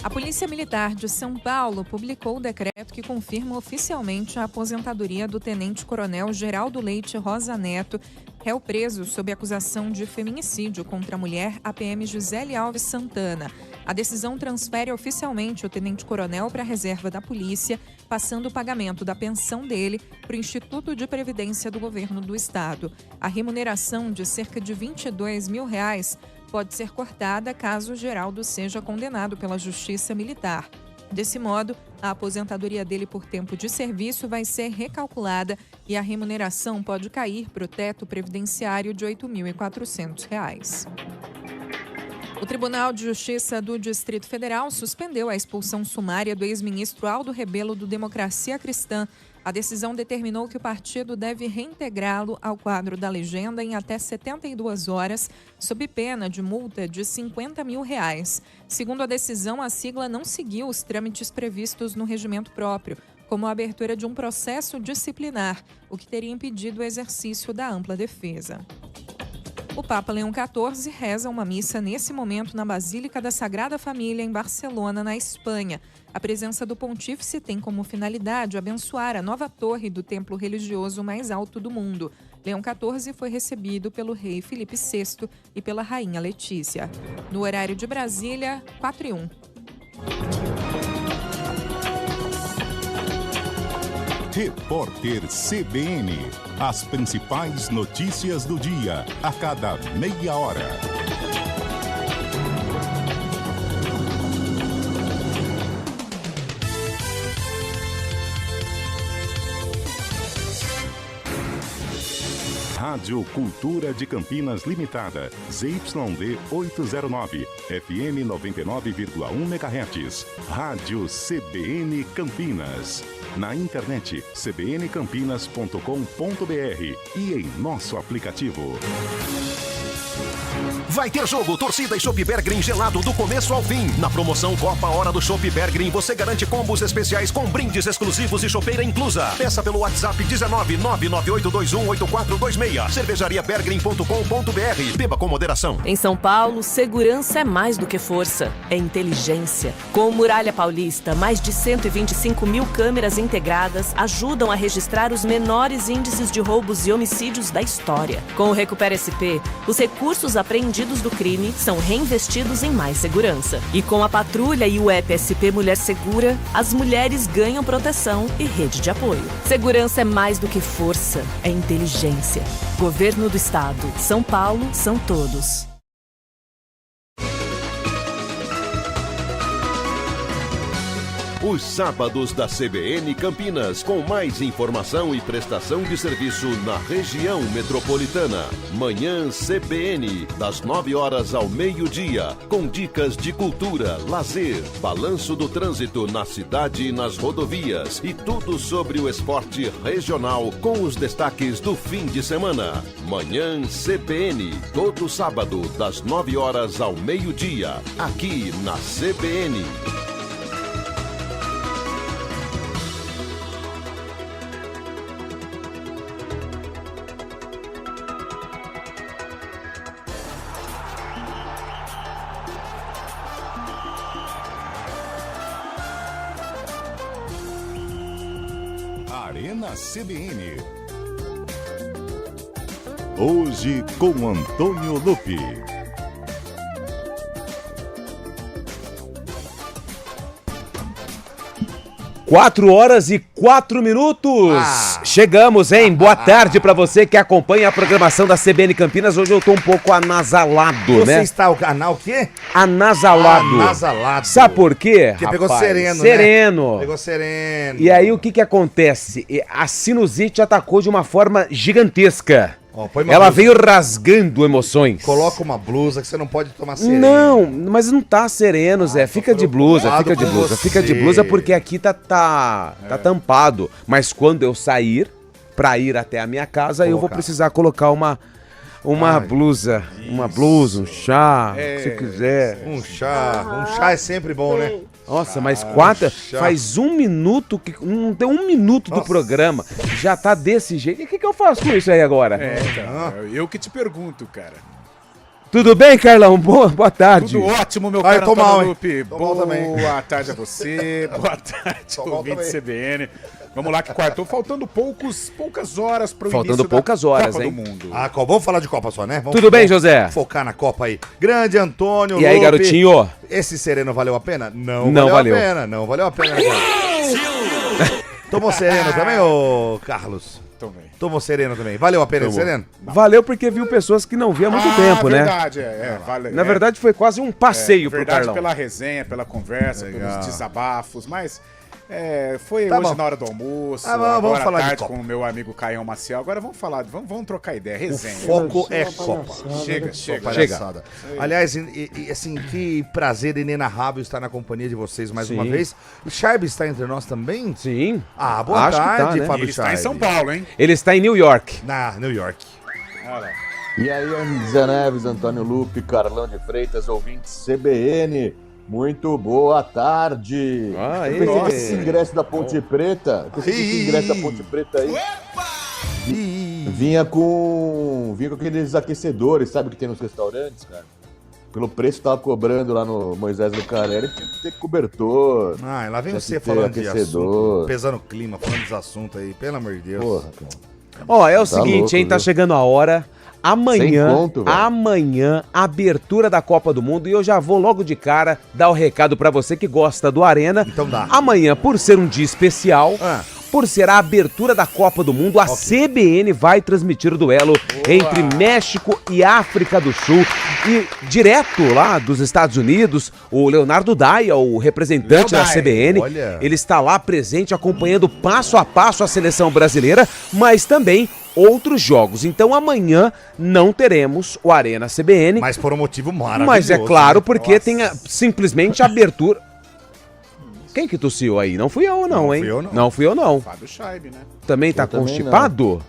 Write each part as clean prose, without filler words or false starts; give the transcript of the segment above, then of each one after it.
A Polícia Militar de São Paulo publicou o decreto que confirma oficialmente a aposentadoria do tenente-coronel Geraldo Leite Rosa Neto, réu preso sob acusação de feminicídio contra a mulher, a PM Gisele Alves Santana. A decisão transfere oficialmente o tenente-coronel para a reserva da polícia, passando o pagamento da pensão dele para o Instituto de Previdência do Governo do Estado. A remuneração de cerca de R$22 mil pode ser cortada caso Geraldo seja condenado pela Justiça Militar. Desse modo, a aposentadoria dele por tempo de serviço vai ser recalculada e a remuneração pode cair para o teto previdenciário de R$ 8.400. O Tribunal de Justiça do Distrito Federal suspendeu a expulsão sumária do ex-ministro Aldo Rebelo do Democracia Cristã. A decisão determinou que o partido deve reintegrá-lo ao quadro da legenda em até 72 horas, sob pena de multa de R$50 mil. Segundo a decisão, a sigla não seguiu os trâmites previstos no regimento próprio, como a abertura de um processo disciplinar, o que teria impedido o exercício da ampla defesa. O Papa Leão XIV reza uma missa nesse momento na Basílica da Sagrada Família, em Barcelona, na Espanha. A presença do pontífice tem como finalidade abençoar a nova torre do templo religioso mais alto do mundo. Leão XIV foi recebido pelo rei Filipe VI e pela rainha Letícia. No horário de Brasília, 4h01. Repórter CBN. As principais notícias do dia, a cada meia hora. Rádio Cultura de Campinas Limitada, ZYD 809, FM 99,1 MHz. Rádio CBN Campinas. Na internet cbncampinas.com.br e em nosso aplicativo. Vai ter jogo, torcida e Chopp Bergrin gelado do começo ao fim. Na promoção Copa Hora do Chopp Bergrin, você garante combos especiais com brindes exclusivos e chopeira inclusa. Peça pelo WhatsApp 19998218426. cervejariabergrin.com.br. Beba com moderação. Em São Paulo, segurança é mais do que força, é inteligência. Com o Muralha Paulista, mais de 125 mil câmeras integradas ajudam a registrar os menores índices de roubos e homicídios da história. Com o Recupera SP, os recursos apreendidos do crime são reinvestidos em mais segurança. E com a patrulha e o app SP Mulher Segura, as mulheres ganham proteção e rede de apoio. Segurança é mais do que força, é inteligência. Governo do Estado. São Paulo, são todos. Os sábados da CBN Campinas, com mais informação e prestação de serviço na região metropolitana. Manhã CBN, das 9 horas ao meio-dia, com dicas de cultura, lazer, balanço do trânsito na cidade e nas rodovias e tudo sobre o esporte regional com os destaques do fim de semana. Manhã CBN, todo sábado, das 9 horas ao meio-dia, aqui na CBN. Arena CBN. Hoje com Antônio Lupi. 4h04. Chegamos, hein? Boa tarde pra você que acompanha a programação da CBN Campinas. Hoje eu tô um pouco anasalado, né? Você está o quê? Anasalado. Anasalado. Sabe por quê? Porque pegou sereno, sereno. Né? Pegou sereno. E aí o que acontece? A sinusite atacou de uma forma gigantesca. Ela veio rasgando emoções. Coloca uma blusa que você não pode tomar sereno. Não, mas não tá sereno, Zé. Fica de blusa, fica de blusa. Fica de blusa porque aqui tá tampado. Mas quando eu sair pra ir até a minha casa, eu vou precisar colocar uma blusa. Isso. Uma blusa, um chá, se quiser. Um chá é sempre bom, né? Nossa, mas faz 1 minuto, não tem 1 minuto do programa, já tá desse jeito. E o que eu faço com isso aí agora? Então, eu que te pergunto, cara. Tudo bem, Carlão? Boa tarde. Tudo ótimo, meu Vai, caro tô mal, Antônio hein? Lupe. Tô mal também. Boa tarde a você, boa tarde, ouvinte CBN. Vamos lá que quartou, faltando poucas horas pro Faltando início poucas da horas, Copa hein? do Mundo. Vamos falar de Copa só, né? Tudo bem, José? Focar na Copa aí. Grande Antônio E aí, Lupe. garotinho? Esse sereno valeu a pena? Não valeu. A pena, não valeu a pena. Tomou sereno também, ô Carlos? Tomou sereno também. Valeu a pena esse sereno? Valeu porque viu pessoas que não via há muito tempo, né? Verdade, vale, Na verdade, foi quase um passeio pro verdade, Carlão. pela resenha, pela conversa, pelos desabafos, mas foi Tá hoje bom. na hora do almoço, Vamos agora falar à de tarde Copa. com o meu amigo Caião Maciel. Agora vamos trocar ideia, resenha. Foco é Copa. Chega. Palhaçada. Aliás, assim, que prazer inenarrável estar na companhia de vocês mais uma vez. O Charb está entre nós também? Sim. Boa Acho que tá, tarde, né? Fábio Ele está em Charb. São Paulo, hein? Ele está em New York. Na New York. E aí, Zé Neves, Antônio Lupe, Carlão de Freitas, ouvintes CBN, muito boa tarde. Aê. Eu pensei que esse ingresso da Ponte Preta, aí, vinha com aqueles aquecedores, sabe, que tem nos restaurantes, cara? Pelo preço que tava cobrando lá no Moisés Lucarelli, tinha que ter cobertor. Lá vem tinha você que ter falando de aquecedor. assunto, pesando o clima, falando dos assuntos aí, pelo amor de Deus. Porra, cara. Ó, é o Tá seguinte, louco, hein? Tá viu? chegando a hora. Amanhã, Sem conto, velho. abertura da Copa do Mundo. E eu já vou logo de cara dar o recado pra você que gosta do Arena. Então dá. Amanhã, por ser um dia especial, por ser a abertura da Copa do Mundo, a CBN vai transmitir o duelo entre México e África do Sul. E direto lá dos Estados Unidos, o Leonardo Daia, o representante da CBN, olha. ele está lá presente acompanhando passo a passo a seleção brasileira, mas também outros jogos. Então amanhã não teremos o Arena CBN. Mas por um motivo maravilhoso. Mas é claro, né? porque Nossa. tem simplesmente a abertura. Quem que tossiu aí? Não fui eu, não, hein? fui eu, não. Não fui eu, não. Fábio Scheib, né? Também tá também constipado?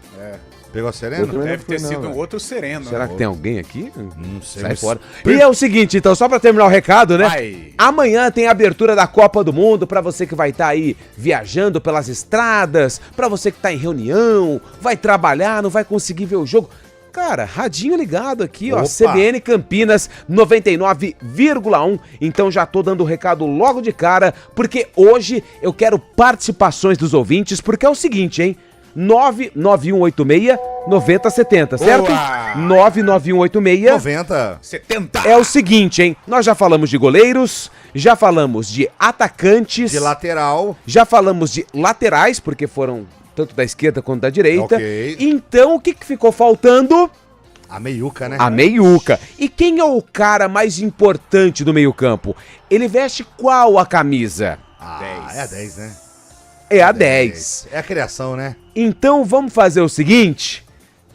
Pegou a sereno? Deve ter sido um outro sereno. Será né? que tem alguém aqui? Não sei. Sai mas- fora. E é o seguinte, então, só pra terminar o recado, né? Vai. Amanhã tem a abertura da Copa do Mundo pra você que vai estar aí viajando pelas estradas, pra você que tá em reunião, vai trabalhar, não vai conseguir ver o jogo. Cara, radinho ligado aqui, ó, Opa. CBN Campinas 99,1. Então já tô dando o recado logo de cara, porque hoje eu quero participações dos ouvintes, porque é o seguinte, hein? 99186-9070, certo? Boa! 99186 90. 70. é o seguinte, hein? Nós já falamos de goleiros, já falamos de atacantes, De lateral. já falamos de laterais, porque foram tanto da esquerda quanto da direita. Ok. Então, o que ficou faltando? A meiuca, né? A meiuca. E quem é o cara mais importante do meio-campo? Ele veste qual a camisa? É a 10, né? É a 10. É a criação, né? Então vamos fazer o seguinte,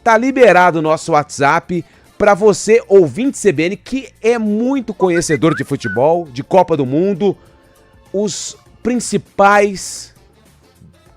tá liberado o nosso WhatsApp pra você, ouvinte CBN, que é muito conhecedor de futebol, de Copa do Mundo, os principais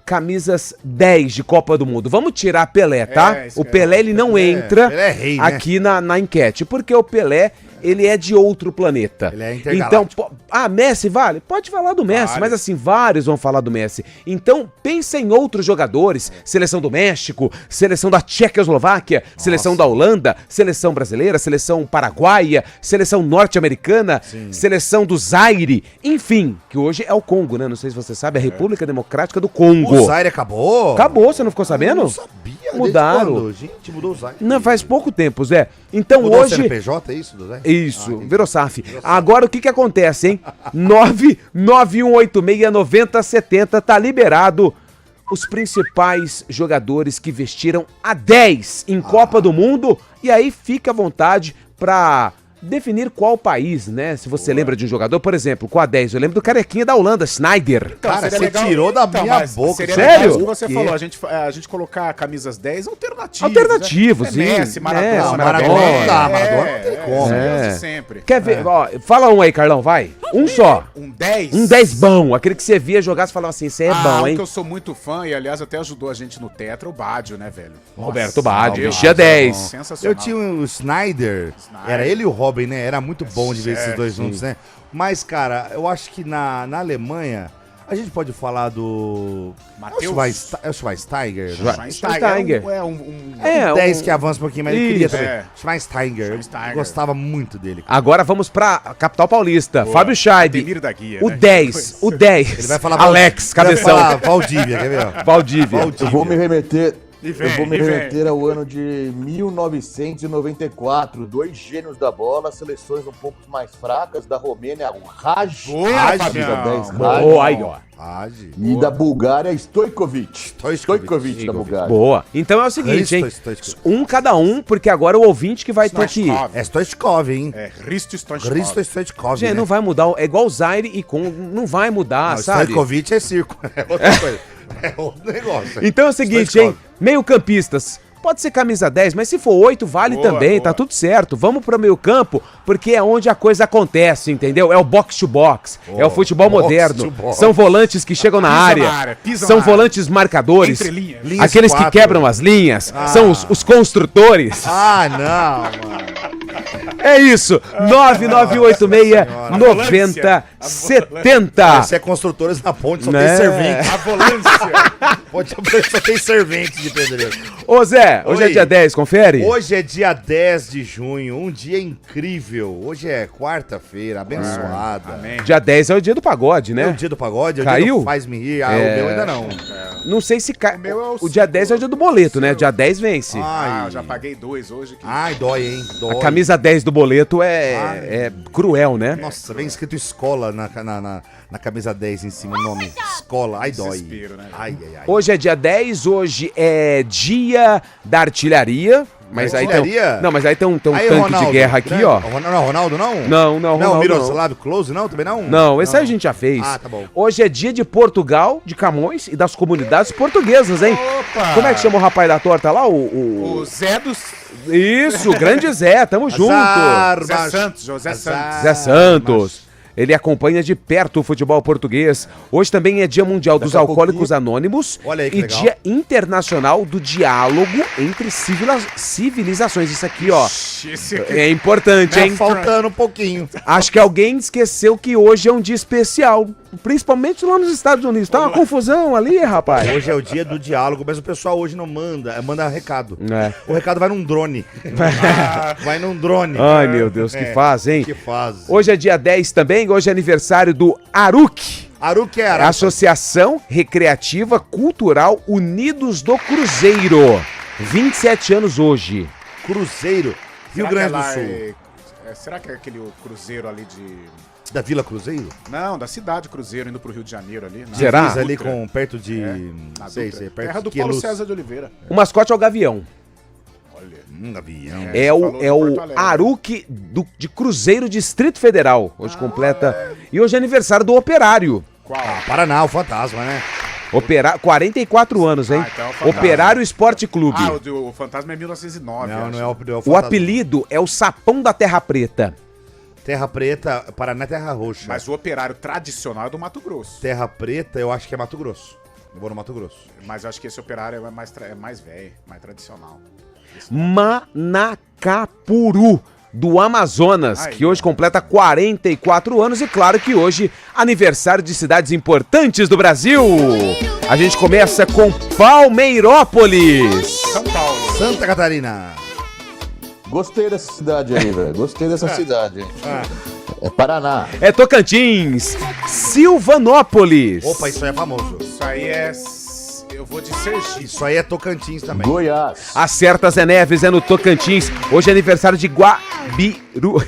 camisas 10 de Copa do Mundo. Vamos tirar Pelé, tá? isso O que Pelé, ele não entra Pelé é rei, né? aqui na enquete, porque o Pelé, ele é de outro planeta. Ele é intergaláctico. Então, Messi vale? Pode falar do Messi, Vale. mas assim, vários vão falar do Messi. Então, pensa em outros jogadores, seleção do México, seleção da Tchecoslováquia, seleção da Holanda, seleção brasileira, seleção paraguaia, seleção norte-americana, seleção do Zaire, enfim, que hoje é o Congo, né? Não sei se você sabe, a República Democrática do Congo. O Zaire acabou? Acabou, você não ficou sabendo? Não sabia. desde Mudaram. quando? Gente, mudou o Zaire. Não, faz pouco tempo, Zé. Então Mudou o hoje... CNPJ, é isso, do Zaire? Isso, virou SAF. Agora o que acontece, hein? 991869070 tá liberado os principais jogadores que vestiram a 10 em Copa do Mundo. E aí fica à vontade pra definir qual país, né? Se você lembra de um jogador, por exemplo, com a 10, eu lembro do carequinha da Holanda, Sneijder. Cara, seria você tirou da minha mas boca. seria Sério? legal isso que você O quê? falou, a gente colocar camisas 10 alternativas. Alternativos, né? sim. Messi, Maradona. Messi, Maradona não dá, É, Maradona não tem como. É. Sempre. Quer ver? Ó, fala um aí, Carlão, vai. Um só. Um 10? Um 10 bom. Aquele que você via jogar, você falava assim, você é bom, um hein? que eu sou muito fã e, aliás, até ajudou a gente no Tetra, o Bádio, né, velho? Roberto Baggio, meu vestia Deus, 10. Sensacional. Eu tinha o Snyder, era ele e o Robin, né? Era muito bom de ver esses dois juntos, né? Mas, cara, eu acho que na Alemanha, A gente pode falar do... Matheus? É o Schweinsteiger? Schweinsteiger. É um 10 que avança um pouquinho, mas ele queria também. É. Schweinsteiger. Eu gostava muito dele. Agora vamos pra capital paulista. Boa. Fábio Scheib. Ademir da Guia, O né? 10. O 10. Ele vai falar Alex, Ele vai cabeção. falar Valdívia, quer ver? Ó? Valdívia. Eu vou me remeter. E vem, eu vou me e vem. remeter ao ano de 1994. 2 gênios da bola, seleções um pouco mais fracas, da Romênia, o Raj. Boa, Raj, Fabião. da 10, Boa. Boa, aí, ó. Age. E da Bulgária, Stojkovic. Stojkovic Da Bulgária. Boa. Então é o seguinte, hein? Stoichkov. Um cada um, porque agora o ouvinte que vai ter que... Stoichkov. É Stoichkov, hein? É, Risto Stoichkov. Risto Stoichkov, Gente, né? não vai mudar. É igual o Zaire e com... Não vai mudar, Não, sabe? Stoichkovic é circo. É outra coisa. É outro negócio. Então é o seguinte, hein? Meio campistas. Pode ser camisa 10, mas se for 8, vale Boa, também, boa. tá tudo certo. Vamos pro meio campo, porque é onde a coisa acontece, entendeu? É o box to box, é o futebol box moderno. to box. São volantes que chegam na Pisa área, na área, pisa são na área. volantes marcadores, Entre linhas. Linhas aqueles que 4. quebram as linhas, são os construtores. Ah, não, mano. É isso, 9986-9070. Você é construtores na ponte, só Né? tem servente. A volância. Ponte só tem servente de pedreiro. Ô Zé, hoje é Oi. dia 10, confere? Hoje é dia 10 de junho, um dia incrível. Hoje é quarta-feira, abençoada. Amém. Dia 10 é o dia do pagode, É o né? dia do pagode, é o dia Caiu? do Faz-me rir. Ah, É. o meu ainda não. Não sei se cai. meu é o O dia 10 é o dia do boleto, né? Dia 10 vence. Ah, Ai, eu já paguei 2 hoje. Que... Ai, dói, hein? Dói. A camisa 10 do boleto é cruel, né? Nossa, vem escrito escola na camisa 10 em cima, o nome. Escola, ai dói. Desespero, né? Ai, ai, ai. Hoje é dia 10, hoje é dia da artilharia. Mas aí tem, Artilharia? não, mas aí tem um Aí, tanque Ronaldo, de guerra aqui, né? ó. Ronaldo não? Não, Não, Ronaldo, Miroslav Klose não? Também não? Não, esse aí a gente já fez. Ah, tá bom. Hoje é dia de Portugal, de Camões e das comunidades portuguesas, hein? Opa! Como é que chama o rapaz da torta lá? O... O Zé dos... Isso, o grande Zé, tamo junto. Azar, Zé macho. Santos, José Santos. Zé Santos. Ele acompanha de perto o futebol português. Hoje também é Dia Mundial dos Daqui a Alcoólicos Anônimos Olha aí que e legal. Dia Internacional do Diálogo entre Civilizações. Isso aqui, ó, Esse aqui. é importante, Tá hein? faltando um pouquinho. Acho que alguém esqueceu que hoje é um dia especial, principalmente lá nos Estados Unidos. Tá uma confusão ali, rapaz. Hoje é o dia do diálogo, mas o pessoal hoje não manda recado. É. O recado vai num drone. Vai num drone. Ai, meu Deus, que faz, hein? Que faz. Hoje é dia 10 também, hoje é aniversário do ARUC. Aruque é É a Araque. Associação Recreativa Cultural Unidos do Cruzeiro. 27 anos hoje. Cruzeiro, Rio Será Grande que do lá Sul. será que é aquele cruzeiro ali de... Da Vila Cruzeiro? Não, da cidade Cruzeiro, indo pro Rio de Janeiro ali. na Será? Divisa ali Dutra. com perto de... Na sei, Dutra. sei, perto Terra do de Paulo Queluz. César de Oliveira. O mascote é o Gavião. Olha. Avião. É falou o, de é Porto o Alegre. ARUC de Cruzeiro Distrito Federal. Hoje completa. E hoje é aniversário do Operário. Qual? Paraná, o fantasma, né? 44 anos, hein? Ah, então é o Fantasma. Operário Esporte Clube. Ah, o Fantasma é 1909. Não, acho. não é o O fantasma. apelido é o Sapão da Terra Preta. Terra Preta, Paraná é Terra Roxa. Mas o operário tradicional é do Mato Grosso. Terra Preta, eu acho que é Mato Grosso. Eu vou no Mato Grosso. Mas eu acho que esse operário é mais velho, mais tradicional. Manacapuru, do Amazonas, Aí, que hoje completa 44 anos e claro que hoje aniversário de cidades importantes do Brasil. A gente começa com Palmeirópolis. São Paulo. Santa Catarina. Gostei dessa cidade aí, velho. Gostei dessa cidade. É Paraná. É Tocantins. Silvanópolis. Opa, isso aí é famoso. Isso aí é... Eu vou de Sergipe. Isso aí é Tocantins também. Goiás. Acerta Zé Neves, é no Tocantins. Hoje é aniversário de Guabiruba.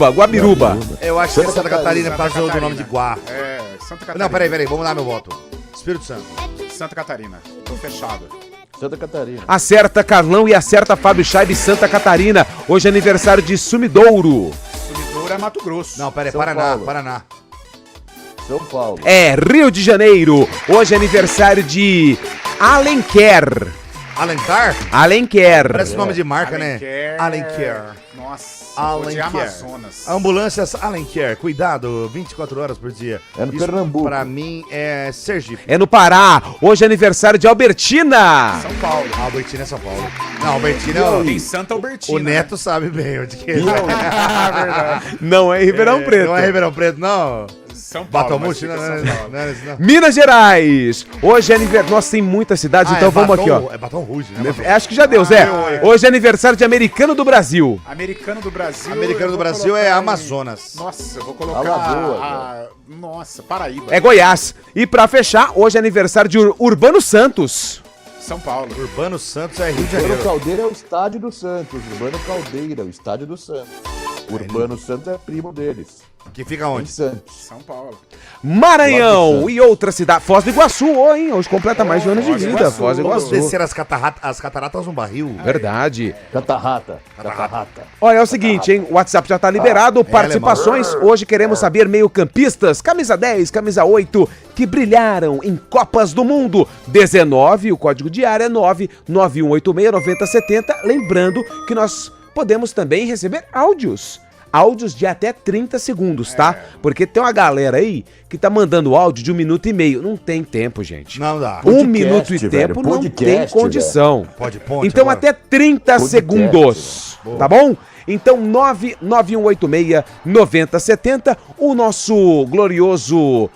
Guabiruba. Eu acho que é Santa Catarina por causa do nome de Guá. É, Santa Catarina. Não, peraí, vamos dar meu voto. Espírito Santo. Santa Catarina. Tô fechado. Santa Catarina. Acerta Carlão e acerta Fábio Scheib, Santa Catarina. Hoje é aniversário de Sumidouro. Sumidouro é Mato Grosso. Não, peraí, São Paraná, Paulo. Paraná. São Paulo. É Rio de Janeiro. Hoje é aniversário de Alenquer. Alencar? Alenquer. Parece nome de marca, né? Alenquer. Alenquer. Nossa. Allen Care. Amazonas. Ambulâncias Allen Care, cuidado, 24 horas por dia. É no Pernambuco. Pra mim é Sergipe. É no Pará. Hoje é aniversário de Albertina. São Paulo. Albertina é São Paulo. Não, Albertina é Tem Santa Albertina. o Neto sabe bem onde que é. Verdade. Não é em Ribeirão Preto. Não é Ribeirão Preto, não. São Paulo. Batomute, não. Minas Gerais. Hoje é aniversário. Nossa, tem muitas cidades, então vamos aqui, ó. É Batom Rouge, né? Acho que já deu, Zé. Hoje é aniversário de Americano do Brasil. Americano do Brasil. Americano do Brasil é Amazonas. Nossa, eu vou colocar. Alagoas, Nossa, Paraíba. É Goiás. E pra fechar, hoje é aniversário de Urbano Santos. São Paulo. Urbano Santos é Rio de Urbano Janeiro. Caldeira é o estádio do Santos. Urbano Caldeira, o estádio do Santos. Urbano Santos é primo deles. Que fica Em onde? Santos. São Paulo. Maranhão e outra cidade. Foz do Iguaçu, hein? Hoje completa mais de um ano de Foz do vida. Iguaçu. Foz do Vamos Iguaçu. descer as cataratas num barril. Verdade. Catarrata. Olha, é o seguinte, hein? O WhatsApp já tá liberado. Participações. Hoje queremos saber meio-campistas, camisa 10, camisa 8, que brilharam em Copas do Mundo. 19, o código de área é 991869070. Lembrando que nós podemos também receber áudios de até 30 segundos, tá? Porque tem uma galera aí que tá mandando áudio de 1 minuto e meio. Não tem tempo, gente. Não dá. 1 minuto e velho, tempo não podcast, tem condição. Pode ponte Então agora. até 30 Podcast. segundos, tá bom? Então 99186-9070, o nosso glorioso...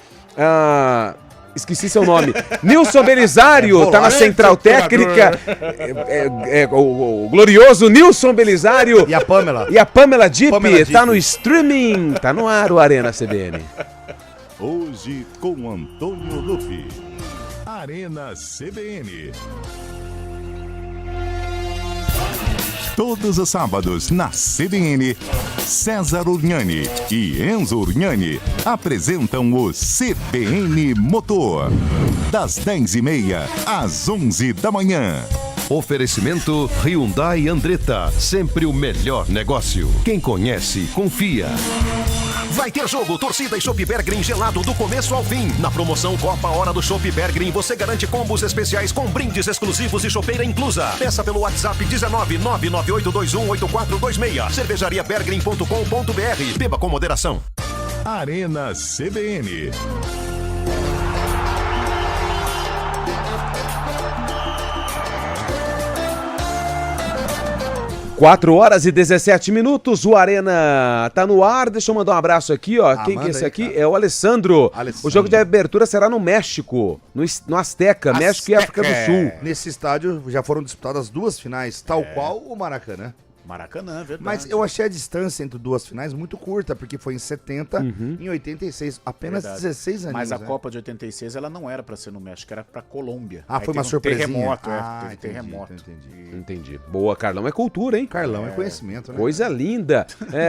esqueci seu nome. Nilson Belisário tá na central técnica. O glorioso Nilson Belisário. E a Pamela? E a Pamela Dipp Pamela Dipp. tá no streaming. Tá no ar o Arena CBN. Hoje com Antônio Lupi. Arena CBN. Todos os sábados, na CBN, César Urgnani e Enzo Urgnani apresentam o CBN Motor. Das 10h30 às 11 da manhã. Oferecimento Hyundai Andretta, sempre o melhor negócio. Quem conhece, confia. Vai ter jogo, torcida e Chopp Bergrin gelado do começo ao fim. Na promoção Copa Hora do Chopp Bergrin, você garante combos especiais com brindes exclusivos e chopeira inclusa. Peça pelo WhatsApp 19998218426. cervejariabergrin.com.br. Beba com moderação. Arena CBN. 4h17, o Arena tá no ar. Deixa eu mandar um abraço aqui, ó. Quem que é esse aqui? Cara. É o Alessandro. O jogo de abertura será no México, no Azteca, México e África do Sul. Nesse estádio já foram disputadas 2 finais, tal qual o Maracanã. Maracanã, verdade. Mas eu achei a distância entre 2 finais muito curta, porque foi em 70 e em 86, apenas Verdade. 16 anos. Mas a Copa de 86, ela não era pra ser no México, era pra Colômbia. Ah, Aí foi uma teve um surpresinha. terremoto, Ah, teve terremoto. Entendi. Boa, Carlão. É cultura, hein? Carlão é conhecimento, né? Coisa linda.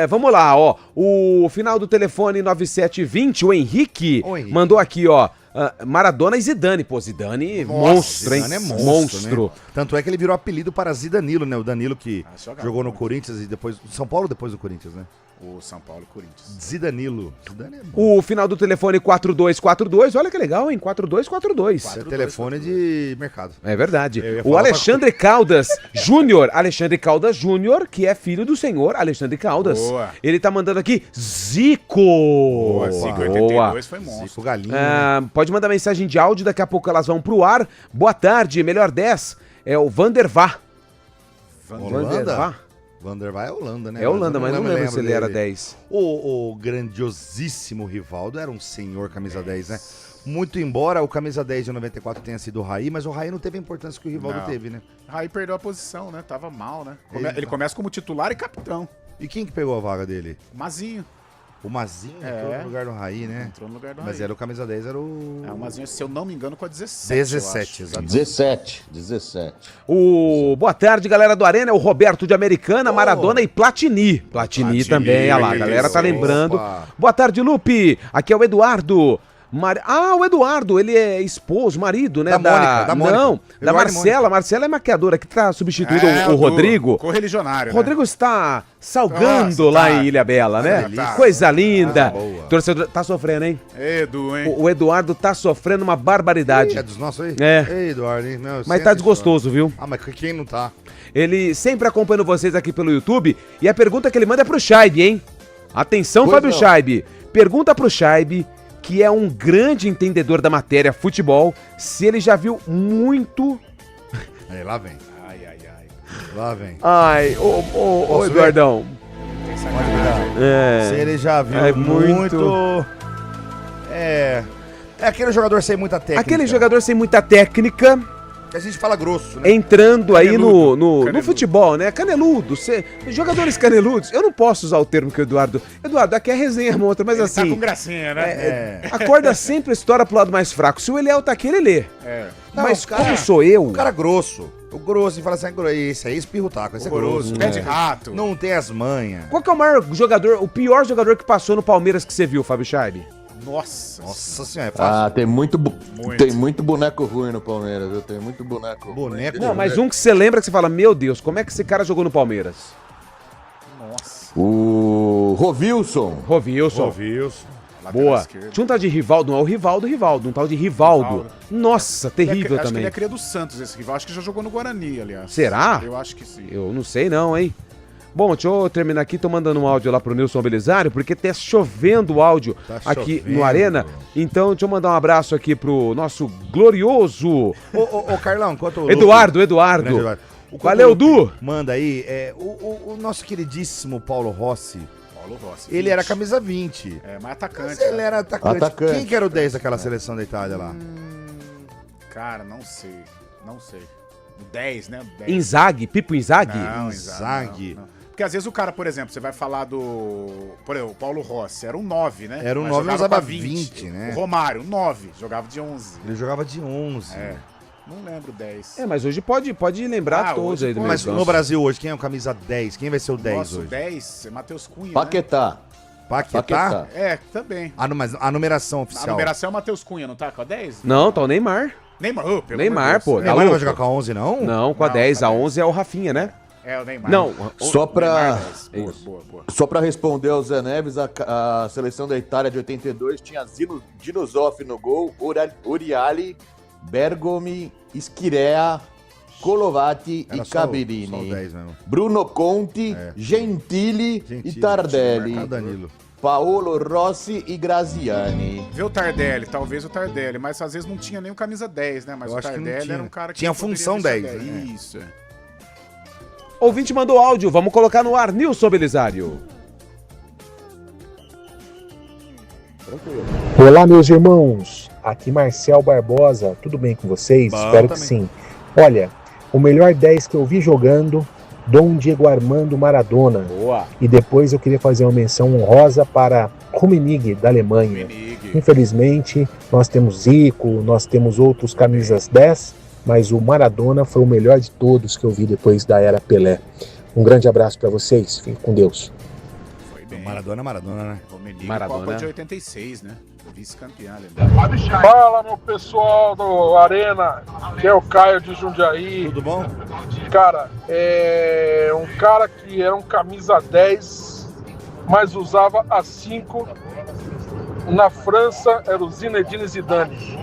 Vamos lá, ó. O final do telefone 9720, o Henrique, mandou aqui, ó. Maradona e Zidane. Pô, Zidane, monstro, hein? Zidane é monstro. Né? Tanto é que ele virou apelido para Zidanilo, né? O Danilo que jogou no Corinthians e depois... São Paulo depois do Corinthians, né? O São Paulo e Corinthians. Zidanilo. Zidane é bom. O final do telefone 4242. Olha que legal, hein? 4242. É telefone de mercado. É verdade. O Alexandre Caldas Júnior. Alexandre Caldas Júnior, que é filho do senhor Alexandre Caldas. Boa. Ele tá mandando aqui Zico. Boa, Zico 82 foi monstro. Zico Galinho. Pode mandar mensagem de áudio, daqui a pouco elas vão pro ar. Boa tarde, melhor 10. É o Vandervá. Vandervá? Vandervá é Holanda, né? É Holanda, mas não lembro se ele era 10. O grandiosíssimo Rivaldo era um senhor camisa 10, né? Muito embora o camisa 10 de 94 tenha sido o Raí, mas o Raí não teve a importância que o Rivaldo teve, né? O Raí perdeu a posição, né? Tava mal, né? Ele começa como titular e capitão. E quem que pegou a vaga dele? O Mazinho. O Mazinho entrou no lugar do Raí, né? Entrou no lugar do Mas Raí. era o camisa 10, era o... O Mazinho, se eu não me engano, com a 17. 17, exatamente. 17. Boa tarde, galera do Arena. É o Roberto de Americana, Maradona e Platini. Platini também, olha lá, a galera tá lembrando. Boa tarde, Lupe. Aqui é o Eduardo. O Eduardo, ele é esposo, marido, né? Da Mônica. Não, da Eduardo Marcela. Marcela é maqueadora, que tá substituindo o Rodrigo. Correligionário, O Rodrigo está salgando Nossa, lá tá. em Ilhabela, né? delícia. Coisa linda. boa. Torcedor, tá sofrendo, hein? Edu, hein? O Eduardo tá sofrendo uma barbaridade. É dos nossos aí? É. Ei, Eduardo, hein? Meu, Mas tá desgostoso, viu? Ah, mas quem não tá? Ele sempre acompanhando vocês aqui pelo YouTube. E a pergunta que ele manda é pro Scheibe, hein? Atenção, Pois Fábio não. Scheibe. Pergunta pro Scheibe, que é um grande entendedor da matéria futebol, se ele já viu muito... Aí, lá vem. Ai. Lá vem. Ai, ô Posso ver? Eduardão. Pode virar. É. Se ele já viu É muito... É aquele jogador sem muita técnica. Aquele jogador sem muita técnica, Que a gente fala grosso, né? entrando aí no Caneludo. futebol, né? Caneludo. Jogadores caneludos. Eu não posso usar o termo que o Eduardo... Eduardo, aqui é resenha, montra, mas Ele assim... tá com gracinha, né? É. A corda sempre estoura pro lado mais fraco. Se o Eliel tá aqui, ele lê. É. Não, Mas o cara- como sou eu... O cara grosso. O grosso, e fala assim, esse aí espirra o taco, esse é grosso. Pé de rato. Não tem as manhas. Qual que é o maior jogador, o pior jogador que passou no Palmeiras que você viu, Fábio Scheibe? Nossa. Nossa senhora, é fácil. Ah, tem muito Muito. boneco ruim no Palmeiras, viu? Tem muito boneco. Boneco? Não, mas um que você lembra que você fala, meu Deus, como é que esse cara jogou no Palmeiras? Nossa. O Rovilson. Rovilson. Lateral Boa. esquerdo. Tinha um tal de Rivaldo, não é o Rivaldo, um tal de Rivaldo. Rivaldo. Nossa, terrível Acho que também. ele é cria do Santos, esse rival. Acho que já jogou no Guarani, aliás. Será? Eu acho que sim. Eu não sei não, hein? Bom, deixa eu terminar aqui, tô mandando um áudio lá pro Nilson Belisário, porque tá chovendo o áudio Tá aqui chovendo. no Arena. Então, deixa eu mandar um abraço aqui pro nosso glorioso Ô, Carlão, enquanto o Eduardo. Grande Eduardo. Valeu, Du! Manda aí, o nosso queridíssimo Paulo Rossi, Paulo Rossi. ele era camisa 20. É, mais atacante. Mas ele né? era atacante. Atacante. Quem que era o 10 daquela seleção da Itália lá? Cara, não sei. O 10, né? O 10. Inzaghi, Pipo Inzaghi? Não, Inzaghi. não. Porque às vezes o cara, por exemplo, você vai falar por exemplo, o Paulo Rossi, era um 9, né? Era um Mas 9, jogava usava com a 20, né? O Romário, 9, jogava de 11. Ele jogava de 11. É. Não lembro 10. É, mas hoje pode lembrar todos hoje aí do pode. Mas meio no campo. Brasil hoje, quem é o camisa 10? Quem vai ser o 10 Nossa, o hoje? 10 é Matheus Cunha, né? Paquetá. Paquetá? É, também. Mas a numeração A oficial. numeração é o Matheus Cunha, não tá com a 10? Não, tá o Neymar. Neymar, oh, pelo Neymar, amor de Deus. pô, O tá Neymar não louco? vai jogar com a 11, não? Não, com a Não, 10, com a a 10. 11 é o Rafinha, né? É, o Neymar. Não, Só pra, Neymar 10. Boa, Isso. boa. só pra responder ao Zé Neves, a seleção da Itália de 82 tinha Dinosoff no gol, Oriali, Bergomi, Schirea, Colovati Era e só Cabellini. o 10 mesmo. Bruno Conti, Gentili e Tardelli. Marcado Danilo. Paolo Rossi e Graziani. Vê o Tardelli, talvez o Tardelli, mas às vezes não tinha nem o camisa 10, né? Mas Eu o acho que não Tardelli tinha. era um cara que Tinha poderia função vestir 10, né? Isso, é. Ouvinte mandou áudio, vamos colocar no ar, Nilson Belisário. Olá, meus irmãos. Aqui Marcel Barbosa. Tudo bem com vocês? Bom, Espero que também. sim. Olha, o melhor 10 que eu vi jogando, Dom Diego Armando Maradona. Boa. E depois eu queria fazer uma menção honrosa para Rummenigge, da Alemanha. Menig. Infelizmente, nós temos Zico, nós temos outros camisas 10, mas o Maradona foi o melhor de todos que eu vi depois da era Pelé. Um grande abraço para vocês. Fiquem com Deus. Foi bem. Maradona, né? O Menig, Maradona. Copa de 86, né? Vice-campeão, lembra? Fala, meu pessoal do Arena, que é o Caio de Jundiaí. Tudo bom? Cara, é um cara que era um camisa 10, mas usava a 5. Na França era o Zinedine Zidane.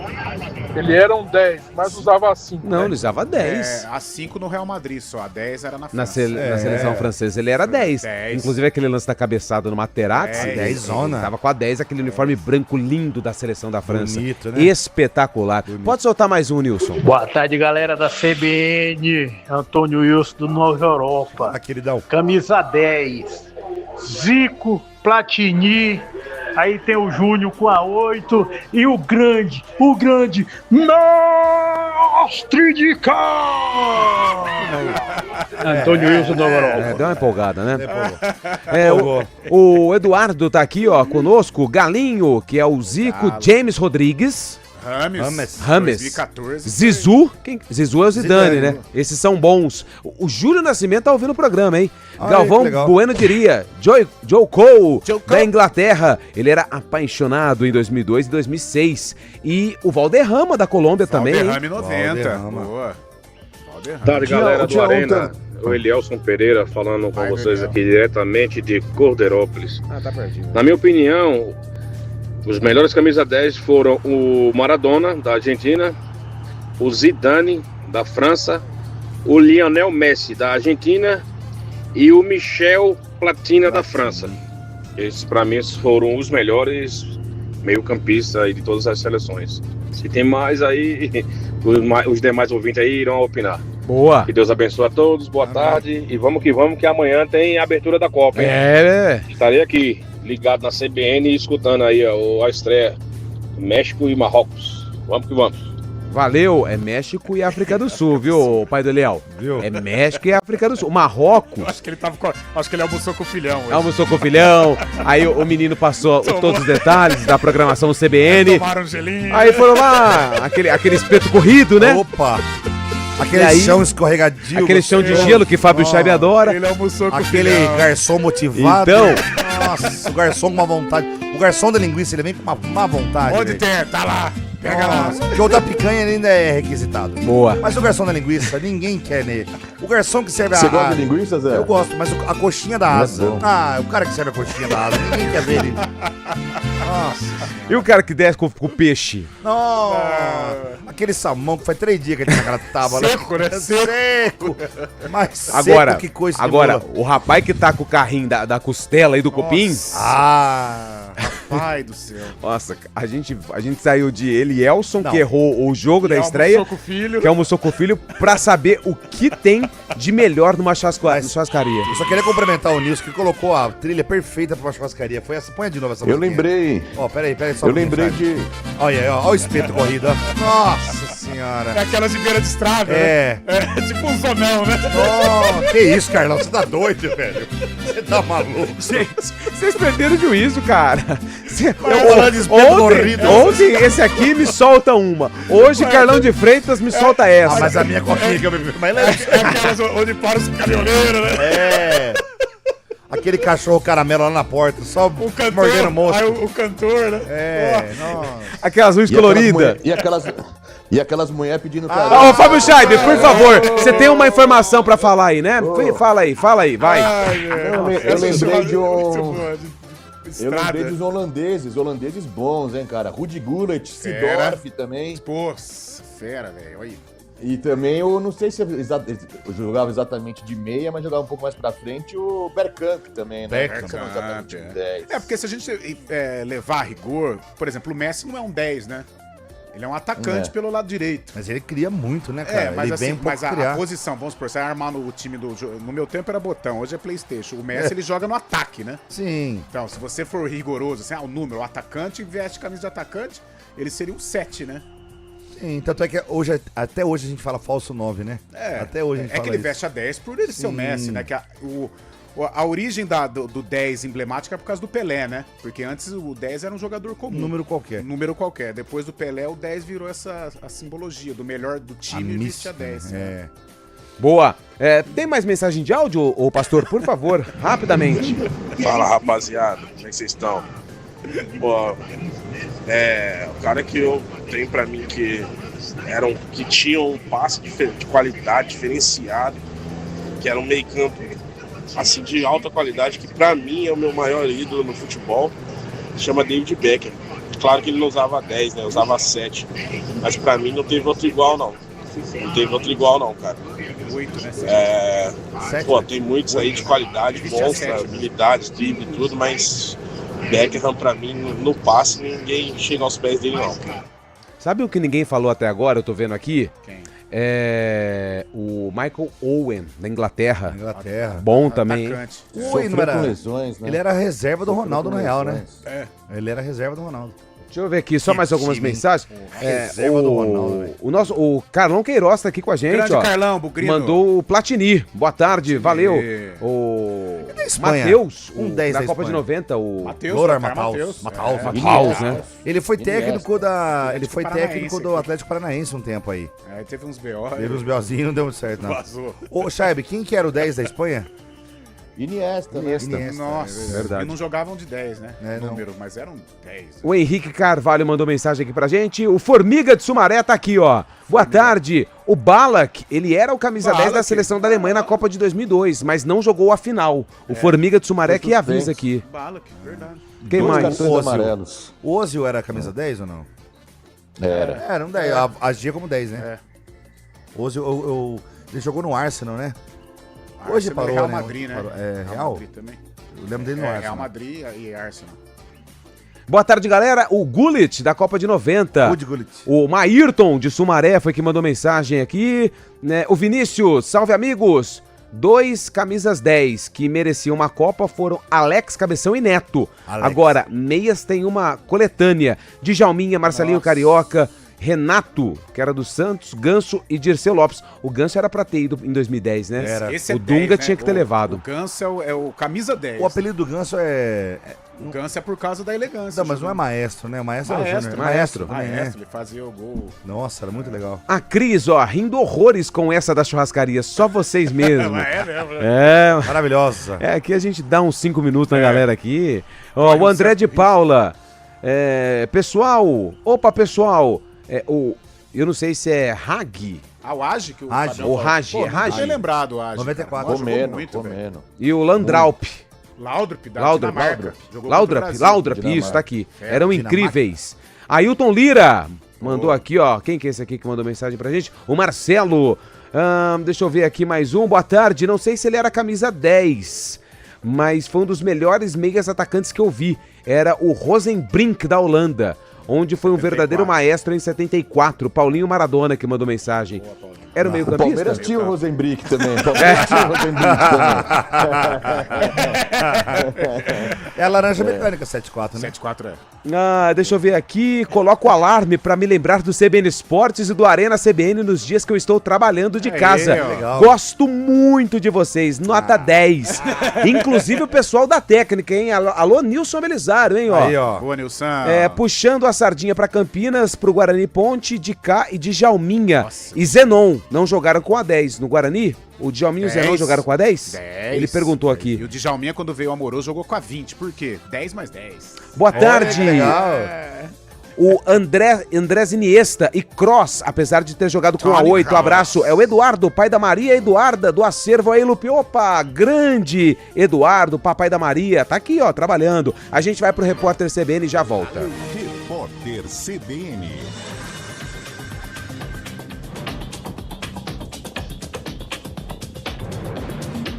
Ele era um 10, mas usava a 5. Não, ele usava 10. A 5 no Real Madrid só, a 10 era na Na, França. na seleção francesa ele era 10. 10. Inclusive aquele lance da cabeçada no Materazzi. 10, 10 zona. Ele tava com a 10, aquele uniforme branco lindo da seleção da França. Bonito, né? Espetacular. Pode soltar mais um, Nilson. Boa tarde, galera da CBN. Antônio Wilson do Nova Europa. Ah, queridão. Camisa 10. Zico, Platini. Aí tem o Júnior com a 8 e o grande Mestre de Cá! Antônio Wilson do Nova Europa. Deu uma empolgada, né? O Eduardo tá aqui, ó, conosco. Galinho, que é o Zico, James Rodrigues. Rames. 2014. Zizu. Zizu é o Zidane, né? Esses são bons. O Júlio Nascimento tá ouvindo o programa, hein? Galvão Bueno diria. Joe Cole, da Inglaterra. Ele era apaixonado em 2002 e 2006. E o Valderrama, da Colômbia também. Valderrama 90. Boa. Tarde, galera do Arena. O Elielson Pereira falando com vocês aqui diretamente de Corderópolis. Tá pertinho. Na minha opinião, os melhores camisa 10 foram o Maradona, da Argentina, o Zidane, da França, o Lionel Messi, da Argentina e o Michel Platini, da França. Esses, para mim, foram os melhores meio-campistas de todas as seleções. Se tem mais aí, os demais ouvintes aí irão opinar. Boa. Que Deus abençoe a todos, boa tarde e vamos, que amanhã tem a abertura da Copa, hein? Estarei aqui, ligado na CBN e escutando aí a estreia México e Marrocos. Vamos que vamos. Valeu, é México e África do Sul, viu, pai do Leal? É México e África do Sul. Marrocos. Acho que ele almoçou com o filhão hoje. Almoçou com o filhão, aí o menino passou todos os detalhes da programação do CBN. Tomaram um gelinho. Aí foram lá, aquele espeto corrido, né? Opa! Aquele chão escorregadio. Aquele chão de gelo que Fábio Chaibe adora. Ele almoçou com aquele garçom motivado. Então. Nossa, o garçom com uma vontade. O garçom da linguiça, ele vem com uma vontade. Onde tem? Tá lá. Pega lá. Porque o da picanha ainda é requisitado. Boa. Mas o garçom da linguiça, ninguém quer nele. O garçom que serve Você gosta de linguiça, Zé? Eu gosto, mas a coxinha da asa. O cara que serve a coxinha da asa, ninguém quer ver ele. Nossa. E o cara que desce com o peixe? Nossa. Aquele salmão que faz 3 dias que ele tá naquela tábua. Seco, né? Seco. Mas agora, seco que coisa. Agora, o rapaz que tá com o carrinho da costela e do cupim. Rapaz do céu. Nossa, a gente saiu de Elielson, que errou o jogo da estreia. Que almoçou com o filho, pra saber o que tem de melhor numa churrascaria. Eu só queria cumprimentar o Nilson, que colocou a trilha perfeita pra uma churrascaria. Foi essa, põe de novo essa música. Eu lembrei. Ó, peraí, só eu lembrei de... Olha aí, ó o espeto corrido, ó. Nossa senhora. É aquelas de beira de estrada, né? É tipo um zonão, né? Oh, que isso, Carlão, você tá doido, velho. Você tá maluco. Gente, vocês perderam o juízo, cara. Ontem esse aqui me solta uma. Hoje, Carlão de Freitas me solta essa. Ah, mas a minha coquinha que eu bebi mais leve. É aquelas onde para os caminhoneiros, né? É. Aquele cachorro caramelo lá na porta, só mordendo o moço. O cantor, né? É, nossa. Aquelas luzes coloridas. E aquelas mulheres pedindo carinho. Ô, Fábio Scheibe, por favor, você tem uma informação pra falar aí, né? Fala aí, vai. Eu lembrei de um... Eu lembrei dos holandeses bons, hein, cara. Rudi Gullit, Seedorf também. Pô, fera, velho, olha aí. E também, eu não sei se eu jogava exatamente de meia, mas jogava um pouco mais pra frente o Bergkamp também, né? Bergkamp, porque se a gente levar a rigor, por exemplo, o Messi não é um 10, né? Ele é um atacante pelo lado direito. Mas ele cria muito, né, cara? Mas, ele assim, vem mas a posição, vamos supor, você vai armar no time do... No meu tempo era botão, hoje é PlayStation. O Messi, ele joga no ataque, né? Sim. Então, se você for rigoroso, assim, o número, o atacante veste camisa de atacante, ele seria um 7, né? Sim, tanto é que até hoje a gente fala falso 9, né? Até hoje a gente fala que ele veste a 10 por ele ser o Messi, né? Que a origem do 10 emblemática é por causa do Pelé, né? Porque antes o 10 era um jogador comum. Número qualquer. Depois do Pelé, o 10 virou a simbologia do melhor do time e veste a 10. Né? Boa. Tem mais mensagem de áudio, ô pastor? Por favor, rapidamente. Fala, rapaziada. Como é que vocês estão? Pô, o cara que eu tenho pra mim que tinham um passe de qualidade diferenciado, que era um meio campo assim, de alta qualidade, que pra mim é o meu maior ídolo no futebol, se chama David Beckham. Claro que ele não usava 10, né? Usava 7. Mas pra mim não teve outro igual, não. Cara. 8, né? Tem muitos aí de qualidade, monstra, habilidade, drible e tudo, mas Beckham pra mim, no passe, ninguém chega aos pés dele, não. Sabe o que ninguém falou até agora, eu tô vendo aqui? Quem? O Michael Owen, da Inglaterra. Inglaterra. Bom também. Sofreu com lesões, né? Ele era reserva do Ronaldo no Real, né? Ele era reserva do Ronaldo. Deixa eu ver aqui, só mais algumas mensagens. Reserva do Ronaldo, O Carlão Queiroz tá aqui com a gente, Grande ó. Carlão, Bugrino. Mandou o Platini. Boa tarde, valeu. O Matheus, da Copa de 90, o Lothar Matthaus. Matthaus, né? Ele foi técnico do Atlético Paranaense um tempo aí. Teve uns B.O. Teve uns B.O.zinhos, não deu muito certo, não. Vazou. Ô, Chaib, quem que era o 10 da Espanha? Iniesta. Nossa, verdade. E não jogavam de 10, né? Não. Número, mas eram 10. O Henrique Carvalho mandou mensagem aqui pra gente. O Formiga de Sumaré tá aqui, ó. Boa tarde. O Balak, ele era o camisa 10 da seleção da Alemanha na Copa de 2002, mas não jogou a final. O Formiga de Sumaré que avisa aqui. Balak, verdade. Quem mais? O Ozil era camisa 10 ou não? Era um 10. Agia como 10, né? Ozil, ele jogou no Arsenal, né? Hoje parou, Real né? Madrid, né? Real? Madrid também. Eu lembro dele no Arsenal. Real Madrid e Arsenal. Boa tarde, galera. O Gullit, da Copa de 90. O Maírton, de Sumaré, foi que mandou mensagem aqui. Né? O Vinícius, salve amigos. 2 camisas 10 que mereciam uma Copa foram Alex, Cabeção e Neto. Agora, meias tem uma coletânea. Djalminha, Marcelinho Carioca, Renato, que era do Santos, Ganso e Dirceu Lopes. O Ganso era pra ter ido em 2010, né? Esse o Dunga 10, tinha que ter levado. O Ganso é o camisa 10. O apelido do Ganso é... O Ganso é por causa da elegância. Não, mas não é maestro, né? O maestro é o Júnior. Maestro, né? ele fazia o gol. Nossa, era muito legal. A Cris, ó, rindo horrores com essa da churrascaria. Só vocês mesmo. Maravilhosa. Aqui a gente dá uns 5 minutos na galera aqui. Ó, o André de Paula. Pessoal, eu não sei se é Hag. O Agi que o Hagi. Bem lembrado, o Agi. 94. Comendo. E o Landraup. Laudrup, da Dinamarca. Laudrup, isso, tá aqui. Eram incríveis. Ailton Lira mandou aqui, ó. Quem que é esse aqui que mandou mensagem pra gente? O Marcelo. Deixa eu ver aqui mais um. Boa tarde. Não sei se ele era camisa 10, mas foi um dos melhores meias atacantes que eu vi. Era o Rosenbrink, da Holanda, onde foi um verdadeiro maestro em 74. Paulinho Maradona que mandou mensagem. Era o meio campista? O Palmeiras tinha o Rosenbrink também. É a laranja mecânica 7.4, né? 7.4 deixa eu ver aqui. Coloca o alarme pra me lembrar do CBN Esportes e do Arena CBN nos dias que eu estou trabalhando de casa. Gosto muito de vocês. Nota 10. Inclusive o pessoal da técnica, hein? Alô, Nilson Belisário, hein? Aí, ó. Boa, Nilson. Puxando a sardinha pra Campinas, pro Guarani Ponte, de cá e de Djalminha. E Zenon. Não jogaram com a 10 no Guarani? O Djalminha e o Zenon jogaram com a 10? 10. Ele perguntou aqui. E o Djalminha, quando veio o Amoroso, jogou com a 20. Por quê? 10 mais 10. Boa tarde. O André Iniesta e Cross, apesar de ter jogado com a 8. Abraço. É o Eduardo, pai da Maria Eduarda, do acervo aí, Lupe. Opa, grande Eduardo, papai da Maria. Tá aqui, ó, trabalhando. A gente vai pro Repórter CBN e já volta. Repórter CBN.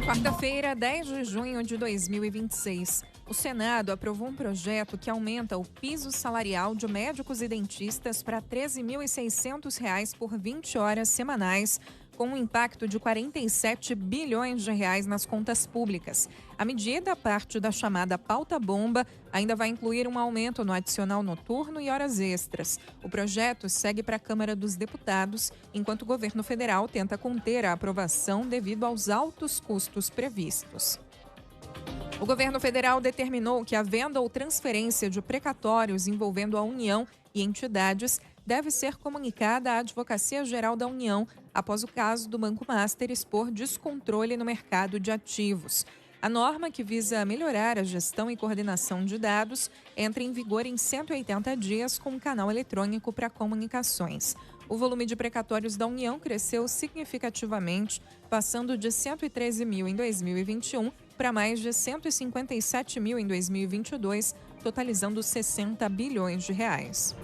Quarta-feira, 10 de junho de 2026. O Senado aprovou um projeto que aumenta o piso salarial de médicos e dentistas para R$ 13.600 por 20 horas semanais, com um impacto de 47 bilhões de reais nas contas públicas. A medida, parte da chamada pauta-bomba, ainda vai incluir um aumento no adicional noturno e horas extras. O projeto segue para a Câmara dos Deputados, enquanto o governo federal tenta conter a aprovação devido aos altos custos previstos. O governo federal determinou que a venda ou transferência de precatórios envolvendo a União e entidades deve ser comunicada à Advocacia Geral da União após o caso do Banco Master expor descontrole no mercado de ativos. A norma, que visa melhorar a gestão e coordenação de dados, entra em vigor em 180 dias com um canal eletrônico para comunicações. O volume de precatórios da União cresceu significativamente, passando de 113 mil em 2021 para mais de 157 mil em 2022, totalizando 60 bilhões de reais.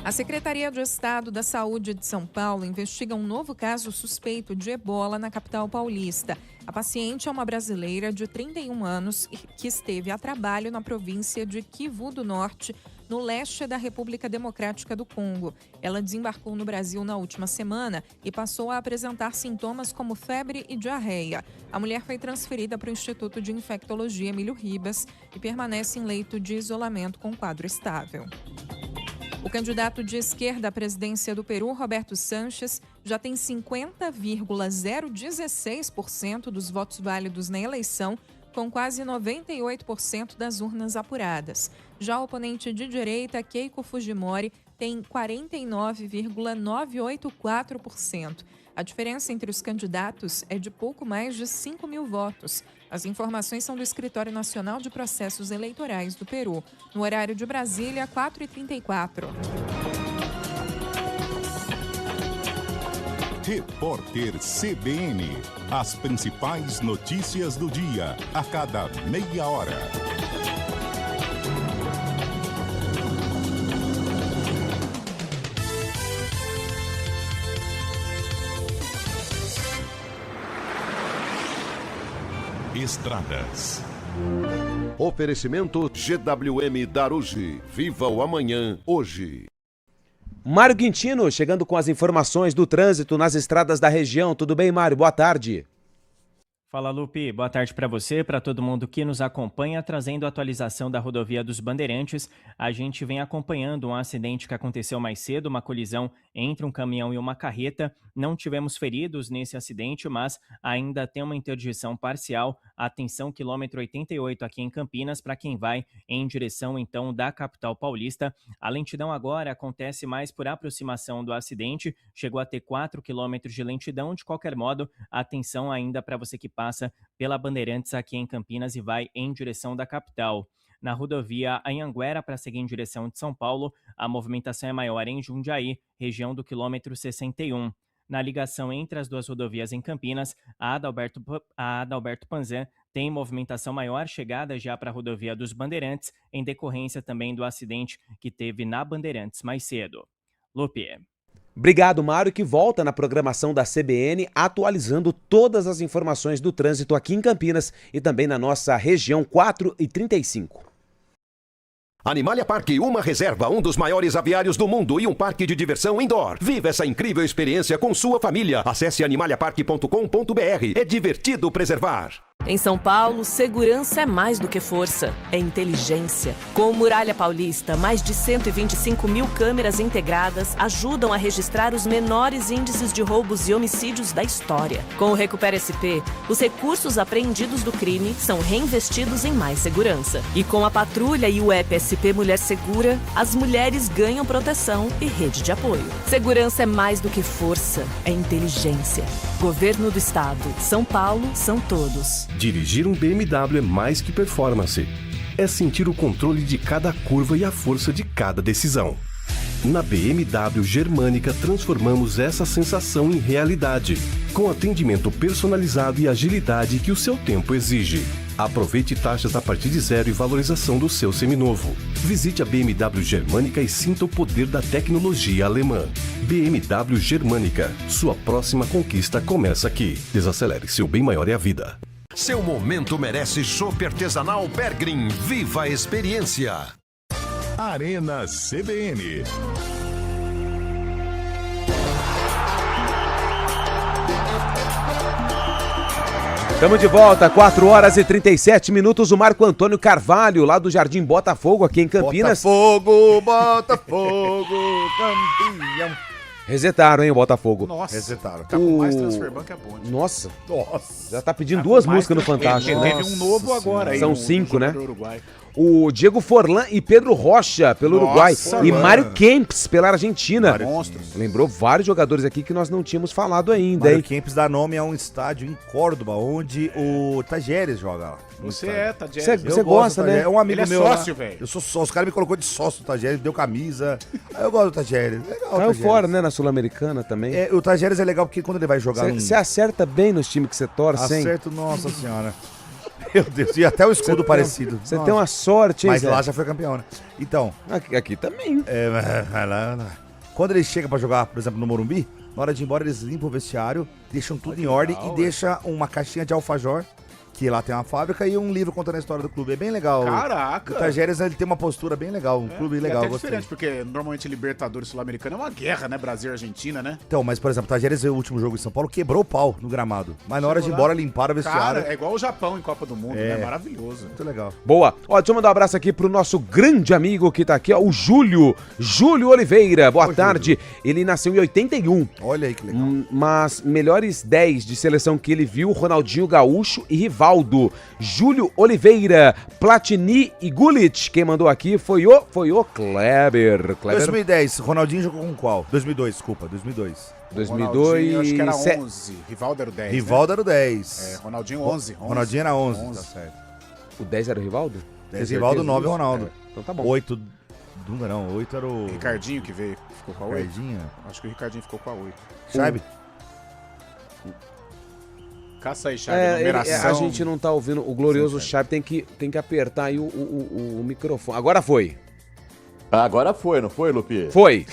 A Secretaria de Estado da Saúde de São Paulo investiga um novo caso suspeito de ebola na capital paulista. A A paciente é uma brasileira de 31 anos que esteve a trabalho na província de Kivu do Norte, no leste da República Democrática do Congo. Ela desembarcou no Brasil na última semana e passou a apresentar sintomas como febre e diarreia. A mulher foi transferida para o Instituto de Infectologia Emílio Ribas e permanece em leito de isolamento com quadro estável. O candidato de esquerda à presidência do Peru, Roberto Sanches, já tem 50,016% dos votos válidos na eleição, com quase 98% das urnas apuradas. Já o oponente de direita, Keiko Fujimori, tem 49,984%. A diferença entre os candidatos é de pouco mais de 5 mil votos. As informações são do Escritório Nacional de Processos Eleitorais do Peru. No horário de Brasília, 4h34. Repórter CBN. As principais notícias do dia, a cada meia hora. Estradas. Oferecimento GWM Darugi. Viva o amanhã, hoje. Mário Quintino, chegando com as informações do trânsito nas estradas da região. Tudo bem, Mário? Boa tarde. Fala, Lupe. Boa tarde para você, para todo mundo que nos acompanha, trazendo a atualização da rodovia dos Bandeirantes. A gente vem acompanhando um acidente que aconteceu mais cedo, uma colisão entre um caminhão e uma carreta. Não tivemos feridos nesse acidente, mas ainda tem uma interdição parcial. Atenção, quilômetro 88 aqui em Campinas, para quem vai em direção, então, da capital paulista. A lentidão agora acontece mais por aproximação do acidente. Chegou a ter 4 quilômetros de lentidão. De qualquer modo, atenção ainda para você que passa pela Bandeirantes aqui em Campinas e vai em direção da capital. Na rodovia Anhanguera, para seguir em direção de São Paulo, a movimentação é maior em Jundiaí, região do quilômetro 61. Na ligação entre as duas rodovias em Campinas, a Adalberto Panzan tem movimentação maior, chegada já para a rodovia dos Bandeirantes, em decorrência também do acidente que teve na Bandeirantes mais cedo. Lupe. Obrigado, Mário, que volta na programação da CBN, atualizando todas as informações do trânsito aqui em Campinas e também na nossa região 4h35. Animalia Park, uma reserva, um dos maiores aviários do mundo e um parque de diversão indoor. Viva essa incrível experiência com sua família. Acesse animaliapark.com.br. É divertido preservar. Em São Paulo, segurança é mais do que força, é inteligência. Com o Muralha Paulista, mais de 125 mil câmeras integradas ajudam a registrar os menores índices de roubos e homicídios da história. Com o Recupera SP, os recursos apreendidos do crime são reinvestidos em mais segurança. E com a patrulha e o app SP Mulher Segura, as mulheres ganham proteção e rede de apoio. Segurança é mais do que força, é inteligência. Governo do Estado, São Paulo, são todos. Dirigir um BMW é mais que performance. É sentir o controle de cada curva e a força de cada decisão. Na BMW Germânica transformamos essa sensação em realidade, com atendimento personalizado e agilidade que o seu tempo exige. Aproveite taxas a partir de 0 e valorização do seu seminovo. Visite a BMW Germânica e sinta o poder da tecnologia alemã. BMW Germânica. Sua próxima conquista começa aqui. Desacelere, seu bem maior é a vida. Seu momento merece chopp artesanal Bergrin. Viva a experiência. Arena CBN. Estamos de volta, 4h37. O Marco Antônio Carvalho, lá do Jardim Botafogo, aqui em Campinas. Botafogo, campeão. Resetaram, hein, o Botafogo. Nossa, resetaram. Tá com mais transferban que a Ponte. Nossa. Já tá pedindo duas músicas no Fantástico. Teve um novo agora aí. São 5, né? O Diego Forlan e Pedro Rocha, pelo Uruguai. E Mário Kempis, pela Argentina. Monstros. Lembrou vários jogadores aqui que nós não tínhamos falado ainda, Mário hein? Kempis dá nome a um estádio em Córdoba, onde o Tajeres joga lá. Você é, Tajeres. Você gosta, né? É um amigo meu. Ele é sócio, velho. Eu sou sócio. Os caras me colocou de sócio do Tajeres, deu camisa. Aí eu gosto do Tajeres. Legal, Caiu Tajeres. fora, né, na Sul-Americana também. É, o Tajeres é legal porque quando ele vai jogar... Você acerta bem nos times que você torce, hein? Acerto, nossa senhora. Meu Deus, e até o escudo parecido. Você tem uma sorte, hein, Mas Zé? lá já foi campeão, né? Então... Aqui também. Quando ele chega pra jogar, por exemplo, no Morumbi, Na hora de ir embora, eles limpam o vestiário, deixam tudo em ordem e deixam uma caixinha de alfajor, que lá tem uma fábrica, e um livro contando a história do clube. É bem legal. Caraca! O Tajeres, ele tem uma postura bem legal, um clube legal. É até diferente, porque normalmente Libertadores Sul-Americana é uma guerra, né? Brasil e Argentina, né? Então, mas, por exemplo, o Tajeres, o último jogo em São Paulo, quebrou o pau no gramado. Mas na hora de ir embora, limparam o vestiário. Cara, é igual o Japão em Copa do Mundo, né? Maravilhoso. Muito legal. Boa. Ó, deixa eu mandar um abraço aqui pro nosso grande amigo que tá aqui, ó, o Júlio Oliveira. Boa tarde. Júlio. Ele nasceu em 81. Olha aí que legal. Mas melhores 10 de seleção que ele viu, Ronaldinho Gaúcho e Rivaldo. Júlio Oliveira, Platini e Gullit. Quem mandou aqui foi o Kleber. 2010, Ronaldinho jogou com qual? 2002, desculpa, 2002. 2002, acho que era 11. Rivaldo era o 10. Rivaldo era o 10. Ronaldinho 11. Ronaldinho era 11. Tá certo. O 10 era o Rivaldo? 10 Rivaldo, 9 Ronaldo. Então tá bom. 8 Dunga não, 8 era o... Ricardinho que veio, ficou com a 8. Ricardinho? Acho que o Ricardinho ficou com a 8. Sabe? Caça aí, Chaves, numeração. A gente não tá ouvindo, o glorioso Chaves tem que apertar aí o microfone. Agora foi. Agora foi, não foi, Lupi? Foi.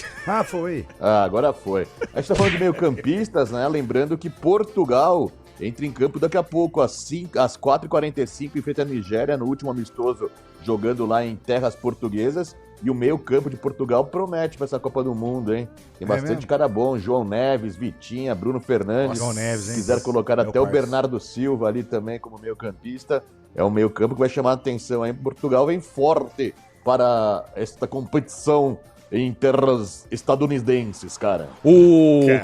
Foi. Agora foi. A gente tá falando de meio-campistas, né? Lembrando que Portugal entra em campo daqui a pouco, às 4h45, enfrenta a Nigéria no último amistoso, jogando lá em terras portuguesas. E o meio-campo de Portugal promete para essa Copa do Mundo, hein? Tem bastante cara bom, João Neves, Vitinha, Bruno Fernandes. João Neves, hein? Quiser colocar até o Bernardo Silva ali também como meio-campista. É um meio-campo que vai chamar a atenção aí. Portugal vem forte para esta competição em terras estadunidenses, cara.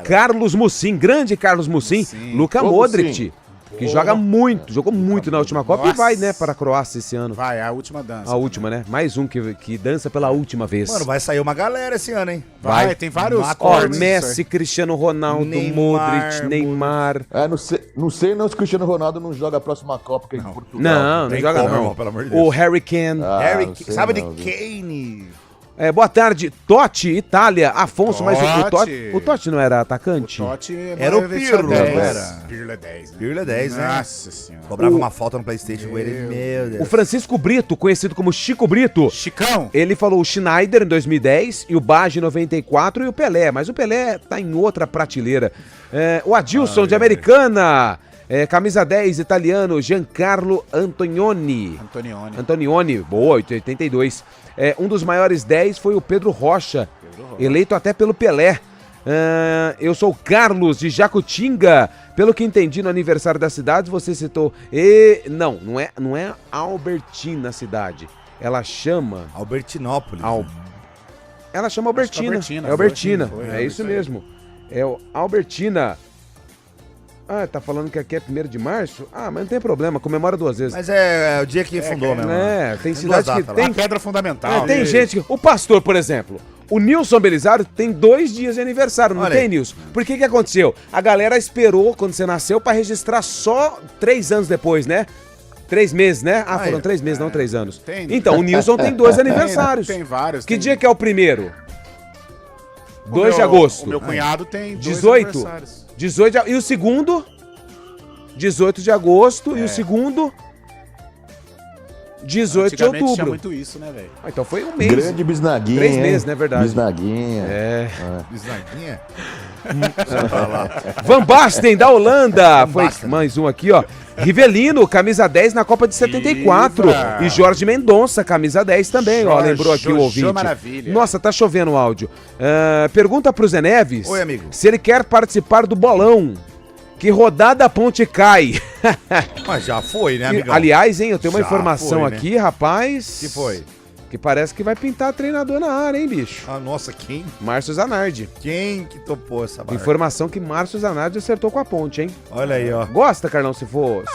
Carlos Musim, grande Carlos Musim, Luka Modric. Que joga muito, jogou muito na última Copa. E vai, né, para a Croácia esse ano. Vai, a última dança. A última, né? Mais um que dança pela última vez. Mano, vai sair uma galera esse ano, hein? Vai, tem vários cortes. Messi, Cristiano Ronaldo, Modric, Neymar. Não sei se Cristiano Ronaldo não joga a próxima Copa que é em Portugal. Não joga não. Irmão, pelo amor de Deus. O Harry Kane. Sabe de Kane? Boa tarde, Totti, Itália, Afonso, mas o Totti não era atacante? O Totti era o Pirlo, Pirlo é 10, né? Pirlo é 10, né? Nossa senhora. Cobrava uma falta no PlayStation com ele, meu Deus. O Francisco Brito, conhecido como Chico Brito. Chicão. Ele falou o Schneider em 2010 e o Baggi em 94 e o Pelé, mas o Pelé tá em outra prateleira. O Adilson de Americana. Camisa 10, italiano, Giancarlo Antonioni. Boa, 82. Um dos maiores 10 foi o Pedro Rocha, eleito até pelo Pelé. Eu sou o Carlos de Jacutinga. Pelo que entendi no aniversário da cidade, você citou... Não é Albertina a cidade.Ela chama... Albertinópolis. Ela chama Albertina. É Albertina. É isso mesmo. É o Albertina. Tá falando que aqui é 1º de março? Mas não tem problema, comemora 2 vezes. Mas é o dia que fundou mesmo. Tem cidade que tem... pedra fundamental. Tem gente que... O pastor, por exemplo, o Nilson Belisário tem 2 dias de aniversário, não tem, Nilson? Por que aconteceu? A galera esperou, quando você nasceu, pra registrar só 3 anos depois, né? 3 meses, né? Foram 3 meses, não 3 anos. Então, o Nilson tem 2 aniversários. Tem vários. Que dia que é o primeiro? 2 de agosto. O meu cunhado tem 18 aniversários. 18 e o segundo? 18 de agosto. E o segundo? 18 de outubro. Tinha muito isso, né, velho? Então foi um mês. Grande bisnaguinha. 3 meses, né, verdade? Bisnaguinha. Bisnaguinha? Van Basten, da Holanda. Foi mais um aqui, ó. Rivelino, camisa 10 na Copa de 74. E Jorge Mendonça, camisa 10 também, ó. Lembrou aqui o ouvinte. Maravilha. Nossa, tá chovendo o áudio. Pergunta pro Zé Neves. Oi, amigo. Se ele quer participar do bolão. Que rodada a ponte cai. Mas já foi, né, amigão? Aliás, hein, eu tenho uma informação aqui, rapaz. Que foi? Que parece que vai pintar treinador na área, hein, bicho? Nossa, quem? Márcio Zanardi. Quem que topou essa barra? Informação que Márcio Zanardi acertou com a ponte, hein? Olha aí, ó. Gosta, Carlão, se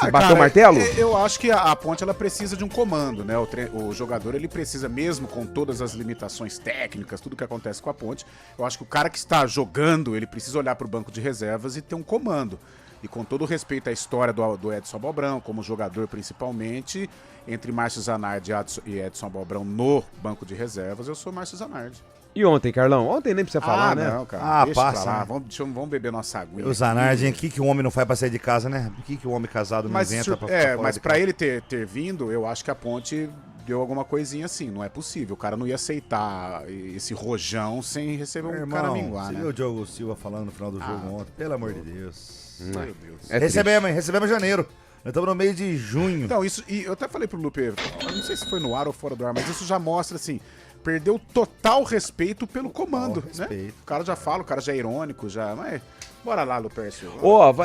bater o martelo? Eu acho que a ponte, ela precisa de um comando, né? O jogador, ele precisa, mesmo com todas as limitações técnicas, tudo que acontece com a ponte, eu acho que o cara que está jogando, ele precisa olhar para o banco de reservas e ter um comando. E com todo respeito à história do Edson Abobrão, como jogador principalmente, entre Márcio Zanardi e Edson Abobrão no banco de reservas, eu sou Márcio Zanardi. E ontem, Carlão? Ontem nem precisa falar, né? Não, cara. Deixa passa. Pra lá. Vamos beber nossa aguinha. O Zanardi, o que o homem não faz pra sair de casa, né? O que o homem casado não inventa pra mas pra ele ter vindo, eu acho que a ponte, deu alguma coisinha assim, não é possível. O cara não ia aceitar esse rojão sem receber um caraminguá, você né? viu o Diogo Silva falando no final do jogo ontem? Pelo amor de Deus. Meu Deus. Recebemos em janeiro. Nós estamos no mês de junho. Então, isso, e eu até falei pro Lupe, eu não sei se foi no ar ou fora do ar, mas isso já mostra, assim, perdeu total respeito pelo comando, né? O cara já fala, o cara já é irônico, já, mas... Bora lá, Lupercio.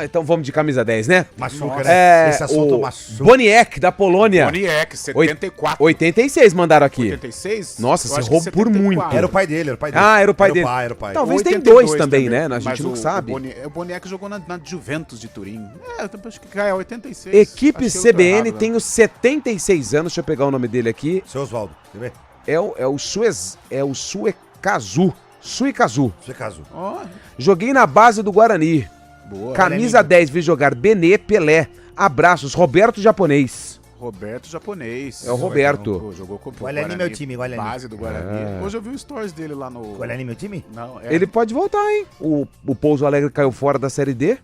Então vamos de camisa 10, né? Machuca, né? Esse assunto machuca. Boniek, da Polônia. Boniek, 74. 86 mandaram aqui. 86? Nossa, você roubou por muito. Era o pai dele, Ah, era o pai dele. Era o pai. Talvez tem dois também, né? A gente não sabe. O Boniek jogou na Juventus de Turim. Acho que é 86. Equipe CBN tem os 76 anos. Deixa eu pegar o nome dele aqui. Seu Oswaldo, quer ver? É o Suikazu. Suikazu. Oh. Joguei na base do Guarani. Boa. Camisa 10, vi jogar Benê, Pelé. Abraços, Roberto Japonês. Roberto Japonês. É o Roberto. Jogou com o Guarani, meu time, Guarani. Base do Guarani. Hoje eu vi o stories dele lá no... Guarani, meu time? Não, Ele pode voltar, hein? O Pouso Alegre caiu fora da Série D.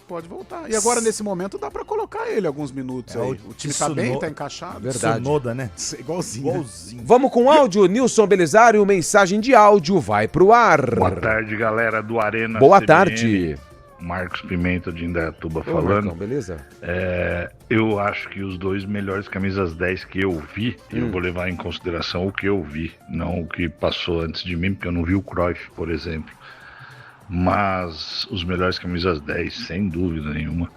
Pode voltar. E agora, nesse momento, dá pra colocar ele alguns minutos aí. O time tá bem, tá encaixado. Verdade. Sonoda, né? Igualzinho. Vamos com áudio. Nilson Belisário, mensagem de áudio vai pro ar. Boa tarde, galera do Arena Boa CBN. tarde. Marcos Pimenta de Indaiatuba falando. Marcão, beleza? Eu acho que os dois melhores camisas 10 que eu vi, eu vou levar em consideração o que eu vi, não o que passou antes de mim, porque eu não vi o Cruyff, por exemplo. Mas os melhores camisas 10, sem dúvida nenhuma,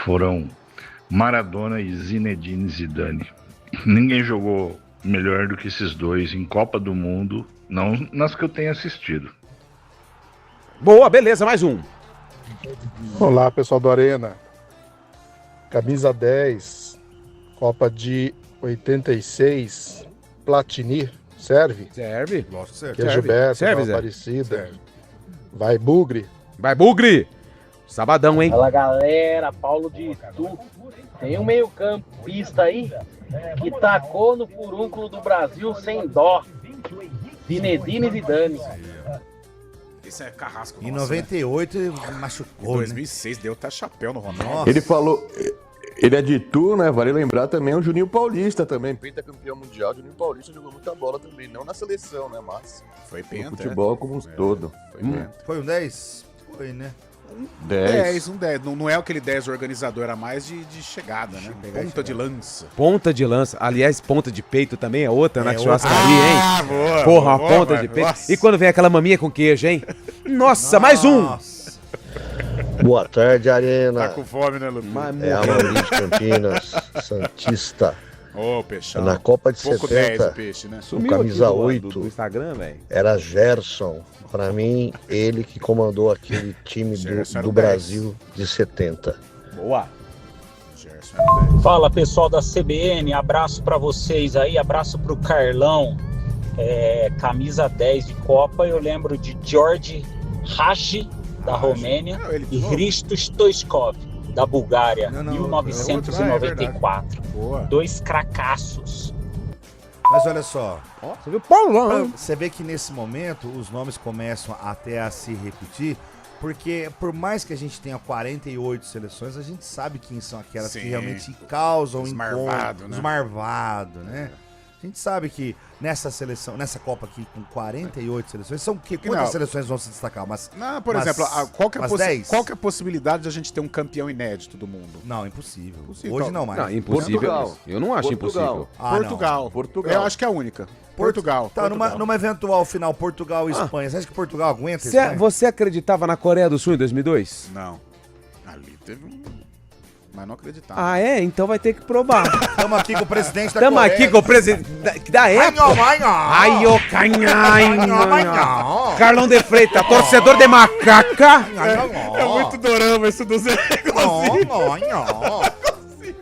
foram Maradona e Zinedine Zidane. Ninguém jogou melhor do que esses dois em Copa do Mundo, não nas que eu tenho assistido. Boa, beleza, mais um. Olá, pessoal do Arena. Camisa 10, Copa de 86, Platini, serve? Serve. Lógico que serve. Que é Gilberto, serve, Serve, Aparecida. Vai, Bugre. Vai, Bugre. Sabadão, hein? Fala, galera. Paulo de Itu. Tem um meio-campista aí que tacou no furúnculo do Brasil sem dó. Zinedine Zidane. Esse é carrasco. Em 98 ele machucou. Em 2006 deu até chapéu no Ronaldo. Ele falou... Ele é de Itu, né? Vale lembrar também o Juninho Paulista também. Pentacampeão mundial. Juninho Paulista jogou muita bola também. Não na seleção, né? Mas foi penta, no futebol como um todo. Foi um 10? Foi, né? 10. Não é aquele 10 organizador, era mais de chegada, né? Ponta de lança. Ponta de lança. Aliás, ponta de peito também é outra na churrascaria, hein? Boa, porra, uma ponta de peito. Nossa. E quando vem aquela maminha com queijo, hein? Nossa, mais um! Boa tarde, Arena. Tá com fome, né, Lupe? É a Mauri de Campinas, Santista. Ô, peixão. Na Copa de pouco 70, 10 o peixe, né? o camisa 8 do Instagram, velho. Era Gerson. Pra mim, ele que comandou aquele time do Brasil de 70. Boa. Fala, pessoal da CBN, abraço pra vocês aí, abraço pro Carlão. Camisa 10 de Copa, eu lembro de George Hagi, da Romênia, e Hristo Stoichkov, da Bulgária, 1994. Dois cracassos. Mas olha só, você viu Paulo? Você vê que nesse momento os nomes começam até a se repetir, porque por mais que a gente tenha 48 seleções, a gente sabe quem são aquelas que realmente causam Esmarvado, incômodo, esmarvado, né? A gente sabe que nessa seleção, nessa Copa aqui com 48 seleções, são quantas seleções vão se destacar? Por exemplo, qual que é a possibilidade de a gente ter um campeão inédito do mundo? Não, impossível. Hoje não mais. Não, impossível. Portugal. Eu não acho impossível. Portugal. Eu acho que é a única. Portugal. Tá, numa eventual final Portugal e Espanha, você acha que Portugal aguenta isso? Você acreditava na Coreia do Sul em 2002? Não. Ali teve um... Mas não acreditava. Ah, é? Então vai ter que provar. Estamos aqui com o presidente da Coreia. Estamos aqui com o presidente da época. Ai, ô Carlão de Freitas, torcedor de macaca. É muito dorama isso do Zé.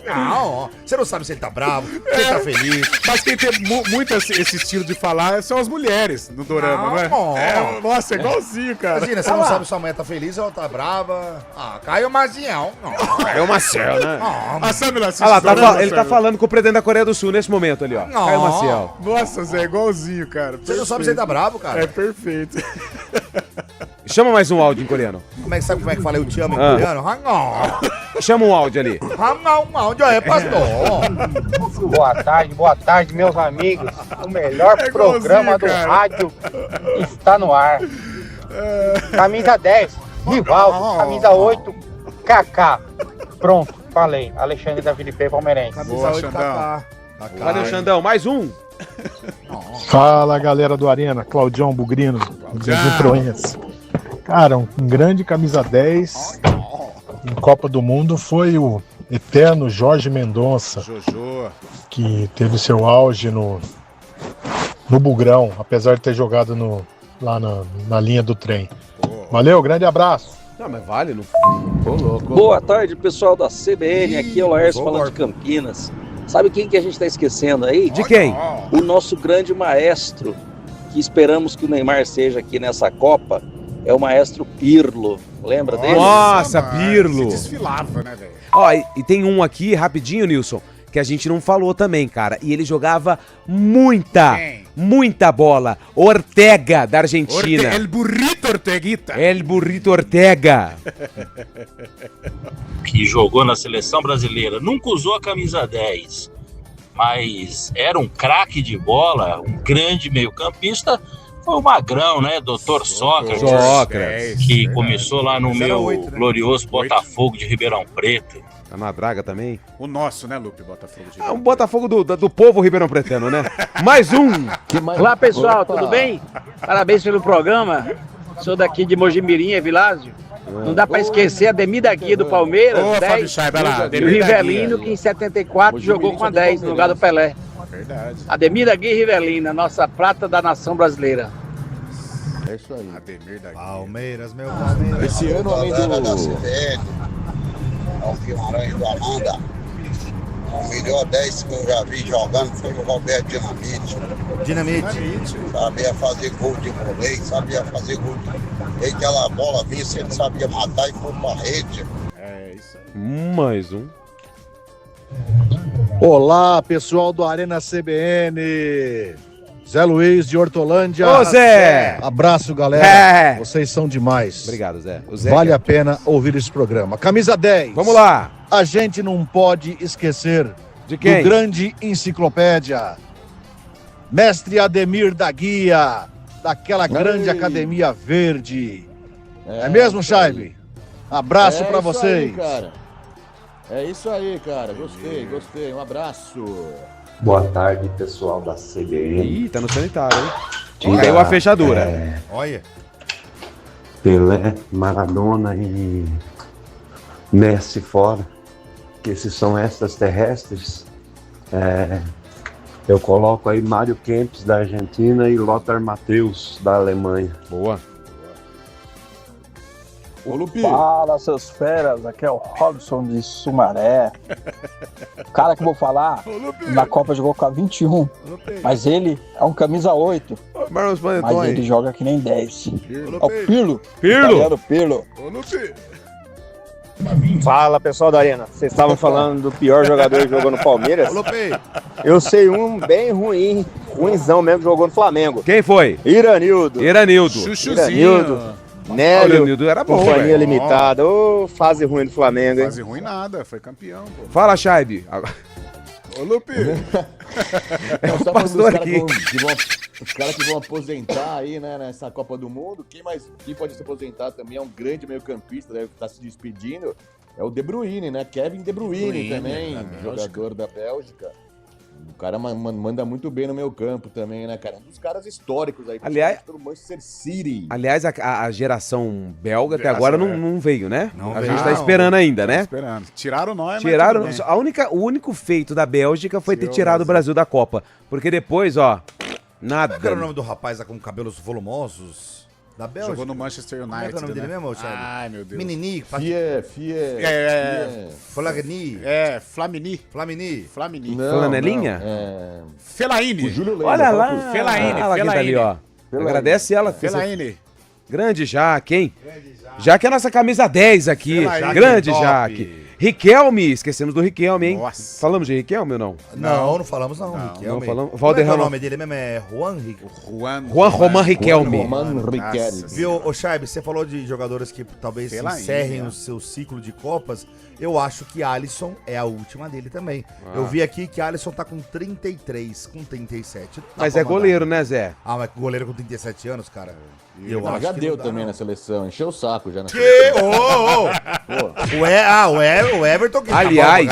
Não, você não sabe se ele tá bravo, se ele tá feliz. Mas quem tem muito esse estilo de falar são as mulheres no dorama, não é? Nossa, é igualzinho, cara. Imagina, você não sabe se sua mãe tá feliz ou ela tá brava. Caio Maciel. Caio Maciel, né? Samila, ele tá falando com o presidente da Coreia do Sul nesse momento ali, ó. Caio Maciel. Nossa, Zé, é igualzinho, cara. Você não sabe se ele tá bravo, cara. É perfeito. Chama mais um áudio em coreano. Sabe como é que fala eu te amo em coreano? Chama um áudio ali. Um áudio aí, pastor. Boa tarde, meus amigos. O melhor programa do rádio está no ar. Camisa 10, Rivaldo. Camisa 8, Kaká. Pronto, falei. Alexandre da Filipe Palmeirense. Camisa 8, Kaká. Valeu, Xandão. Mais um. Fala, galera do Arena. Claudião Bugrino, dos Influências. Cara, um grande camisa 10 em Copa do Mundo foi o eterno Jorge Mendonça, que teve seu auge no Bugrão, apesar de ter jogado lá na linha do trem. Valeu, grande abraço. Não, mas vale, não. Boa tarde, pessoal da CBN. Aqui é o Laércio falando de Campinas. Sabe quem que a gente está esquecendo aí? De quem? O nosso grande maestro, que esperamos que o Neymar seja aqui nessa Copa, é o maestro Pirlo. Lembra dele? Nossa, Pirlo. Se desfilava, né, velho? Ó, e tem um aqui, rapidinho, Nilson, que a gente não falou também, cara. E ele jogava muita bola. Ortega, da Argentina. El Burrito Orteguita. El Burrito Ortega. Que jogou na seleção brasileira. Nunca usou a camisa 10, mas era um craque de bola, um grande meio-campista. Foi o Magrão, né? Doutor Sócrates. Que começou lá no glorioso Botafogo de Ribeirão Preto. Tá na draga também? O nosso, né, Lupe? Botafogo de Ribeirão. Um Botafogo do povo ribeirão pretano, né? Mais um! Olá, pessoal, tudo bem? Parabéns pelo programa. Sou daqui de Mojimirim, Vilásio. Não dá pra esquecer a Ademir da Guia do Palmeiras, 10. E o Rivelino, que em 74 jogou com a 10 no lugar do Pelé. Verdade. Ademir da Guia e Rivelino, a nossa prata da nação brasileira. É isso aí. Ademir da Guia. Palmeiras, meu Palmeiras. Esse ano, além do... Ao Guimarães do Amanda. O melhor 10 que eu já vi jogando foi o Roberto Dinamite. Sabia fazer gol de voleio, sabia fazer gol de... E aquela bola vinha, se ele sabia matar e pôr pra rede. É isso aí. Mais um. Olá, pessoal do Arena CBN. Zé Luiz de Hortolândia. Ô, Zé! Abraço, galera. Vocês são demais. Obrigado, Zé. O Zé vale a pena ouvir esse programa. Camisa 10. Vamos lá. A gente não pode esquecer de quem? Do grande enciclopédia. Mestre Ademir da Guia, daquela grande Academia Verde. É mesmo, Chaibe? Abraço pra vocês. Aí, cara. É isso aí, cara. Gostei. Um abraço. Boa tarde, pessoal da CBN. Ih, tá no sanitário, hein? Caiu a fechadura. Olha. Pelé, Maradona e Messi fora, que esses são extraterrestres. Eu coloco aí Mário Kempis da Argentina e Lothar Matthäus da Alemanha. Boa. Ô, Lupi. Fala, seus feras, aqui é o Robson de Sumaré. O cara que eu vou falar, na Copa jogou com a 21, mas ele é um camisa 8, mas ele joga que nem 10. É o Pirlo. Pirlo. Fala, pessoal da Arena. Vocês estavam falando do pior jogador que jogou no Palmeiras. Eu sei um bem ruinzão mesmo que jogou no Flamengo. Quem foi? Iranildo. Chuchuzinho. Nélio, era bom, Companhia véio. Limitada. Ô, fase ruim do Flamengo, hein? Fase ruim nada, foi campeão, pô. Fala, Chaibe. Ô, Lupe. O pastor aqui. Os caras que vão aposentar aí, né, nessa Copa do Mundo. Quem pode se aposentar também é um grande meio-campista, deve estar se despedindo. É o De Bruyne, né? Kevin De Bruyne também, jogador da Bélgica. O cara manda muito bem no meio campo também, né, cara? Um dos caras históricos aí. Aliás, do Manchester City. Aliás, a geração belga até agora não veio, né? A gente tá Não, esperando ainda, né? Esperando. Tiraram nós, Tiraram. mas tudo bem. O único feito da Bélgica foi ter tirado o Brasil da Copa. Porque depois, ó, nada. Como é que era o nome do rapaz lá com cabelos volumosos? Da Bélgica? Jogou no Manchester United. Como é que é o nome dele né? mesmo, Thiago? Ai, meu Deus. Menini. Flagni. Flamini. Flanelinha? Felaine. Olha lá. Felaine. Olha quem tá ali, ó. Agradece ela. Felaine. Grande Jaque, hein? Jaque é a nossa camisa 10 aqui. Felaine, Grande top. Jaque. Riquelme, esquecemos do Riquelme, hein? Nossa. Falamos de Riquelme ou não? Não falamos não. Riquelme. Não falamos. Como é que é o nome dele mesmo? É Juan Román Riquelme. Viu, ô Chaib, você falou de jogadores que talvez encerrem o seu ciclo de Copas. Eu acho que Alisson é a última dele também. Eu vi aqui que Alisson tá com 33, com 37. Mas é goleiro, né, Zé? Mas goleiro com 37 anos, cara. Eu acho já que deu também na seleção, encheu o saco já na seleção. O Everton que aliás,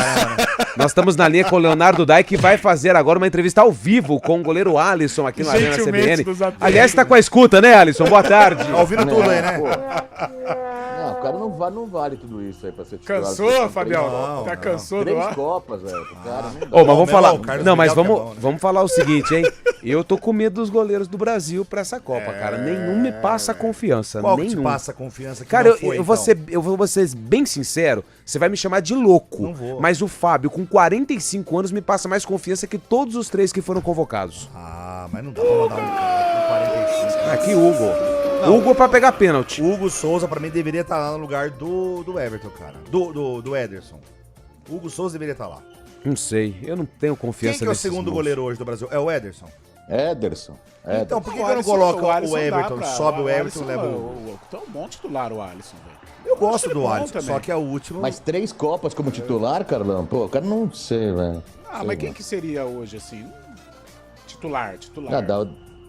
nós estamos na linha com o Leonardo Dai, que vai fazer agora uma entrevista ao vivo com o goleiro Alisson aqui no Arena CBN. Aliás, tá com a escuta, né, Alisson? Boa tarde. Tá ouvindo tudo aí, né? Não, o cara não vale tudo isso aí pra ser titular. Cansou, Fabião? Tá cansou do ar? 3 Copas, velho. Mas vamos falar. Não, mas vamos falar o seguinte, hein? Eu tô com medo dos goleiros do Brasil pra essa Copa, cara. Nenhum me passa confiança. Qual nenhum. que te passa confiança que cara, não foi, eu vou ser bem sincero. Você vai me chamar de louco. Não vou. Mas o Fábio, com 45 anos, me passa mais confiança que todos os 3 que foram convocados. Mas não dá pra mandar um cara com 45. Aqui, Hugo. Não. Hugo pra pegar pênalti. Hugo Souza, pra mim, deveria estar lá no lugar do Everton, cara. Do Ederson. Hugo Souza deveria estar lá. Não sei, eu não tenho confiança. Quem que é o segundo goleiro hoje do Brasil? É o Ederson? Ederson. Então, por que eu não coloco o Everton? Sobe o Everton e leva o... Tá um bom titular o Alisson, velho. Eu gosto do Alisson, só que é o último... Mas 3 Copas como titular, Carlão? Pô, o cara não sei, velho. Mas quem que seria hoje, assim? Titular.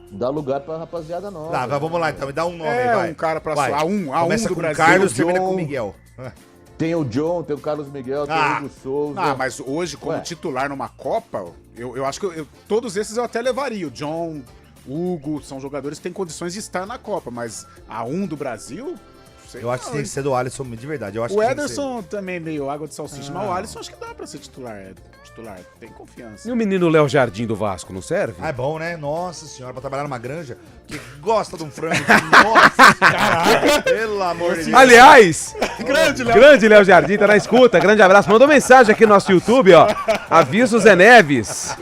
Dá lugar pra rapaziada nova. Tá, vamos lá, então. Me dá um nome aí, vai. Um cara pra vai. A1 do Brasil. Carlos, termina com o Miguel. Tem o John, tem o Carlos Miguel, tem o Hugo Souza. Mas hoje, como titular numa Copa, eu acho que todos esses eu até levaria. O John, Hugo, são jogadores que têm condições de estar na Copa, mas A1 do Brasil... Eu acho que tem que ser do Alisson, de verdade. Eu acho o Ederson também meio água de salsicha, mas o Alisson acho que dá pra ser titular. Tem confiança. E o menino Léo Jardim do Vasco, não serve? É bom, né? Nossa senhora, pra trabalhar numa granja, que gosta de um frango. Nossa, caraca, pelo amor de Deus. Aliás, grande Léo Jardim, tá na escuta. Grande abraço. Mandou mensagem aqui no nosso YouTube, ó. Avisa o Zé Neves.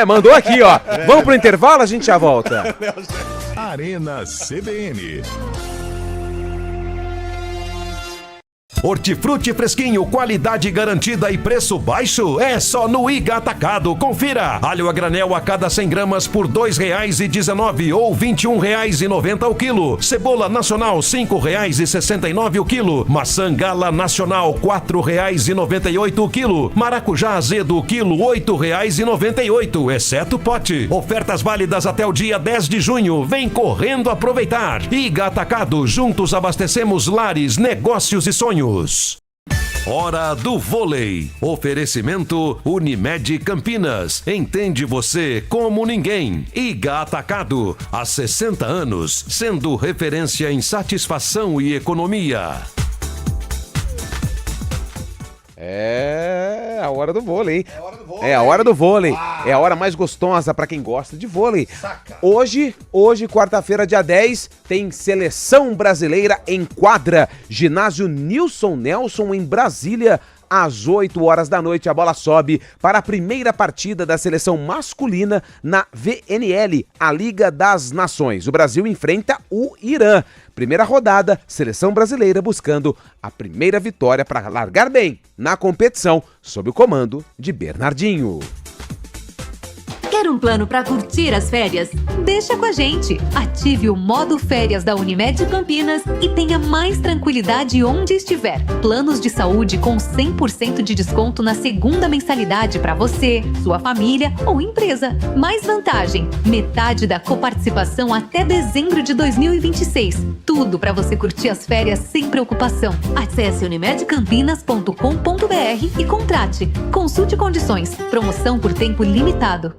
Mandou aqui, ó. Vamos pro intervalo, a gente já volta. Arena CBN. Hortifruti fresquinho, qualidade garantida e preço baixo é só no Iga Atacado. Confira. Alho a granel a cada 100 gramas por R$ 2,19 ou R$ 21,90 o quilo. Cebola nacional R$ 5,69 o quilo. Maçã gala nacional R$ 4,98 o quilo. Maracujá azedo o quilo R$ 8,98, exceto pote. Ofertas válidas até o dia 10 de junho. Vem correndo aproveitar. Iga Atacado, juntos abastecemos lares, negócios e sonhos. Hora do vôlei. Oferecimento Unimed Campinas. Entende você como ninguém. Iga Atacado. Há 60 anos, sendo referência em satisfação e economia. É a hora do vôlei, hein? É a hora do vôlei. É a hora mais gostosa pra quem gosta de vôlei. Hoje, quarta-feira, dia 10, tem Seleção Brasileira em quadra. Ginásio Nilson Nelson, em Brasília. Às 8 horas da noite, a bola sobe para a primeira partida da seleção masculina na VNL, a Liga das Nações. O Brasil enfrenta o Irã. Primeira rodada, seleção brasileira buscando a primeira vitória para largar bem na competição, sob o comando de Bernardinho. Quer um plano para curtir as férias? Deixa com a gente! Ative o modo férias da Unimed Campinas e tenha mais tranquilidade onde estiver. Planos de saúde com 100% de desconto na segunda mensalidade para você, sua família ou empresa. Mais vantagem, metade da coparticipação até dezembro de 2026. Tudo para você curtir as férias sem preocupação. Acesse unimedcampinas.com.br e contrate. Consulte condições. Promoção por tempo limitado.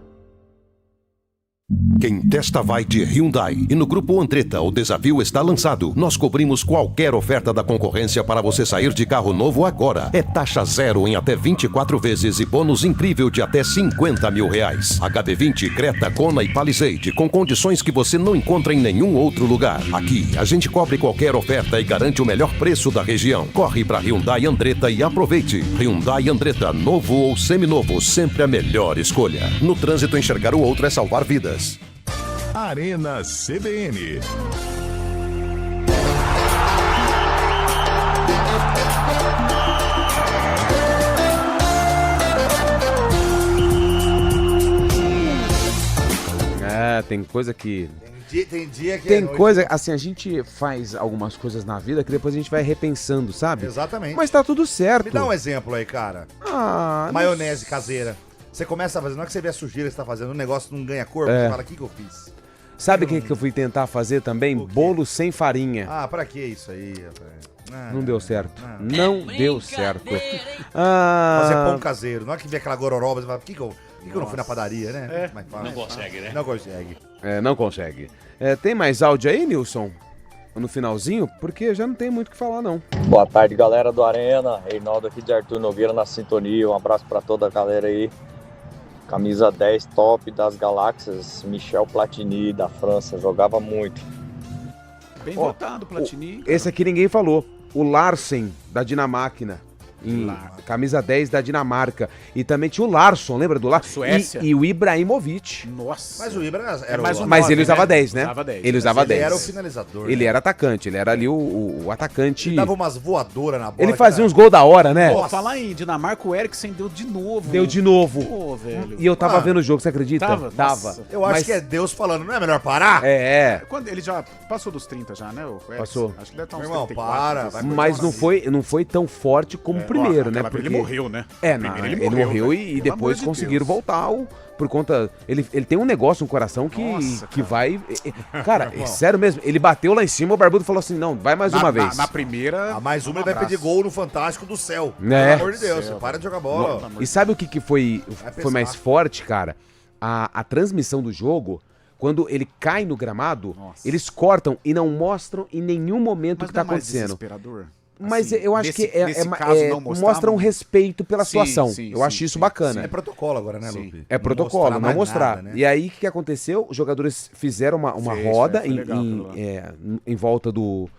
Quem testa vai de Hyundai. E no Grupo Andretta, o desafio está lançado. Nós cobrimos qualquer oferta da concorrência para você sair de carro novo agora. É taxa zero em até 24 vezes e bônus incrível de até R$50 mil. HB20, Creta, Kona e Palisade, com condições que você não encontra em nenhum outro lugar. Aqui, a gente cobre qualquer oferta e garante o melhor preço da região. Corre para Hyundai Andretta e aproveite. Hyundai Andretta, novo ou seminovo, sempre a melhor escolha. No trânsito, enxergar o outro é salvar vidas. Arena CBN. tem coisa que... Tem dia que Tem coisa, assim, a gente faz algumas coisas na vida que depois a gente vai repensando, sabe? Exatamente. Mas tá tudo certo. Me dá um exemplo aí, cara. Maionese caseira. Você começa a fazer, na hora que você vê a sujeira que você tá fazendo, o negócio não ganha cor, você fala, o que eu fiz? Sabe o que eu fui tentar fazer também? Bolo sem farinha. Pra que isso aí, rapaz? Não deu certo. Não deu certo. Fazer pão caseiro. Na hora que vê aquela gororoba, você fala, por que eu não fui na padaria, né? Não consegue, né? Não consegue. Não consegue. Tem mais áudio aí, Nilson? No finalzinho? Porque já não tem muito o que falar, não. Boa tarde, galera do Arena. Reinaldo aqui de Arthur Nogueira na sintonia. Um abraço pra toda a galera aí. Camisa 10 top das galáxias. Michel Platini da França. Jogava muito. Bem votado, Platini. Esse aqui ninguém falou. O Larsen, da Dinamáquina. Camisa 10 da Dinamarca. E também tinha o Larsson, lembra do Larsson? Suécia. E o Ibrahimovic. Nossa. Mas o Ibra era mais mas ele usava 10, né? Ele usava 10. Ele era o finalizador. Ele era atacante, ele era ali o atacante. Ele dava umas voadoras na bola. Ele fazia uns gols da hora, né? Pô, falar em Dinamarca, o Eriksen deu de novo. Deu de novo. Pô, velho. E eu tava vendo o jogo, você acredita? Tava. Eu acho que é Deus falando, não é melhor parar? Quando ele já passou dos 30 já, né? O Eriksen? Passou. Acho que deve estar uns Irmão, 34. Mas não foi tão forte como o primeiro, né? Porque ele morreu, né? Ele morreu e depois conseguiram voltar por conta... Ele tem um negócio no coração que vai... Cara, é sério mesmo. Ele bateu lá em cima, o Barbudo falou assim, não, vai mais uma vez. Na primeira... mais uma ele vai pedir gol no Fantástico do Céu. Né? Pelo amor de Deus, você para de jogar bola. E sabe o que foi mais forte, cara? A transmissão do jogo... Quando ele cai no gramado, eles cortam e não mostram em nenhum momento o que tá acontecendo. Mas eu acho que mostra um respeito pela situação. Eu acho isso bacana. É protocolo agora, né, Lupe? É protocolo, não mostrar. Nada, né? E aí, o que aconteceu? Os jogadores fizeram uma roda em volta do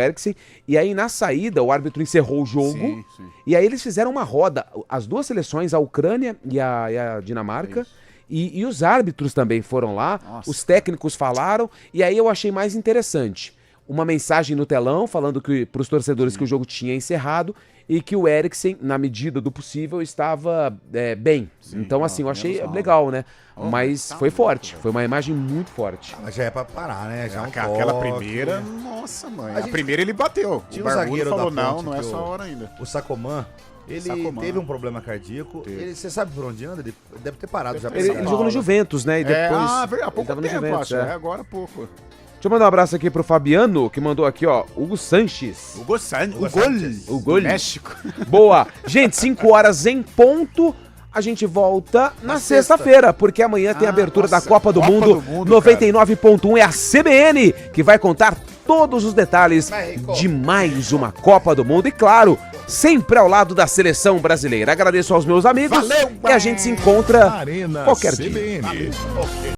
Eriksen. E aí, na saída, o árbitro encerrou o jogo. E aí, eles fizeram uma roda. As duas seleções, a Ucrânia e a Dinamarca. E os árbitros também foram lá. Os técnicos falaram. E aí, eu achei mais interessante. Uma mensagem no telão falando para os torcedores que o jogo tinha encerrado e que o Eriksen, na medida do possível, estava bem. Então, assim, eu achei legal, né? Mas foi forte. Foi uma imagem muito forte. Mas já é pra parar, né? Já aquela primeira, nossa, mãe. A primeira ele bateu. Tinha um zagueiro falou, da ponte, não é só a hora ainda. O Sacoman. Ele teve um problema cardíaco. Você sabe por onde anda? Ele deve ter parado já. Ele jogou no Juventus, né? E depois. Há pouco tempo, Juventus, acho. Agora há pouco. Deixa eu mandar um abraço aqui pro Fabiano, que mandou aqui, ó, Hugo Sanches. O gol. México. Boa. Gente, 5 horas em ponto. A gente volta na sexta-feira, porque amanhã tem a abertura da Copa do Mundo. 99.1 é a CBN, que vai contar todos os detalhes de mais uma Copa do Mundo. E claro, sempre ao lado da seleção brasileira. Agradeço aos meus amigos. Valeu, e a gente se encontra Arena qualquer CBN. dia.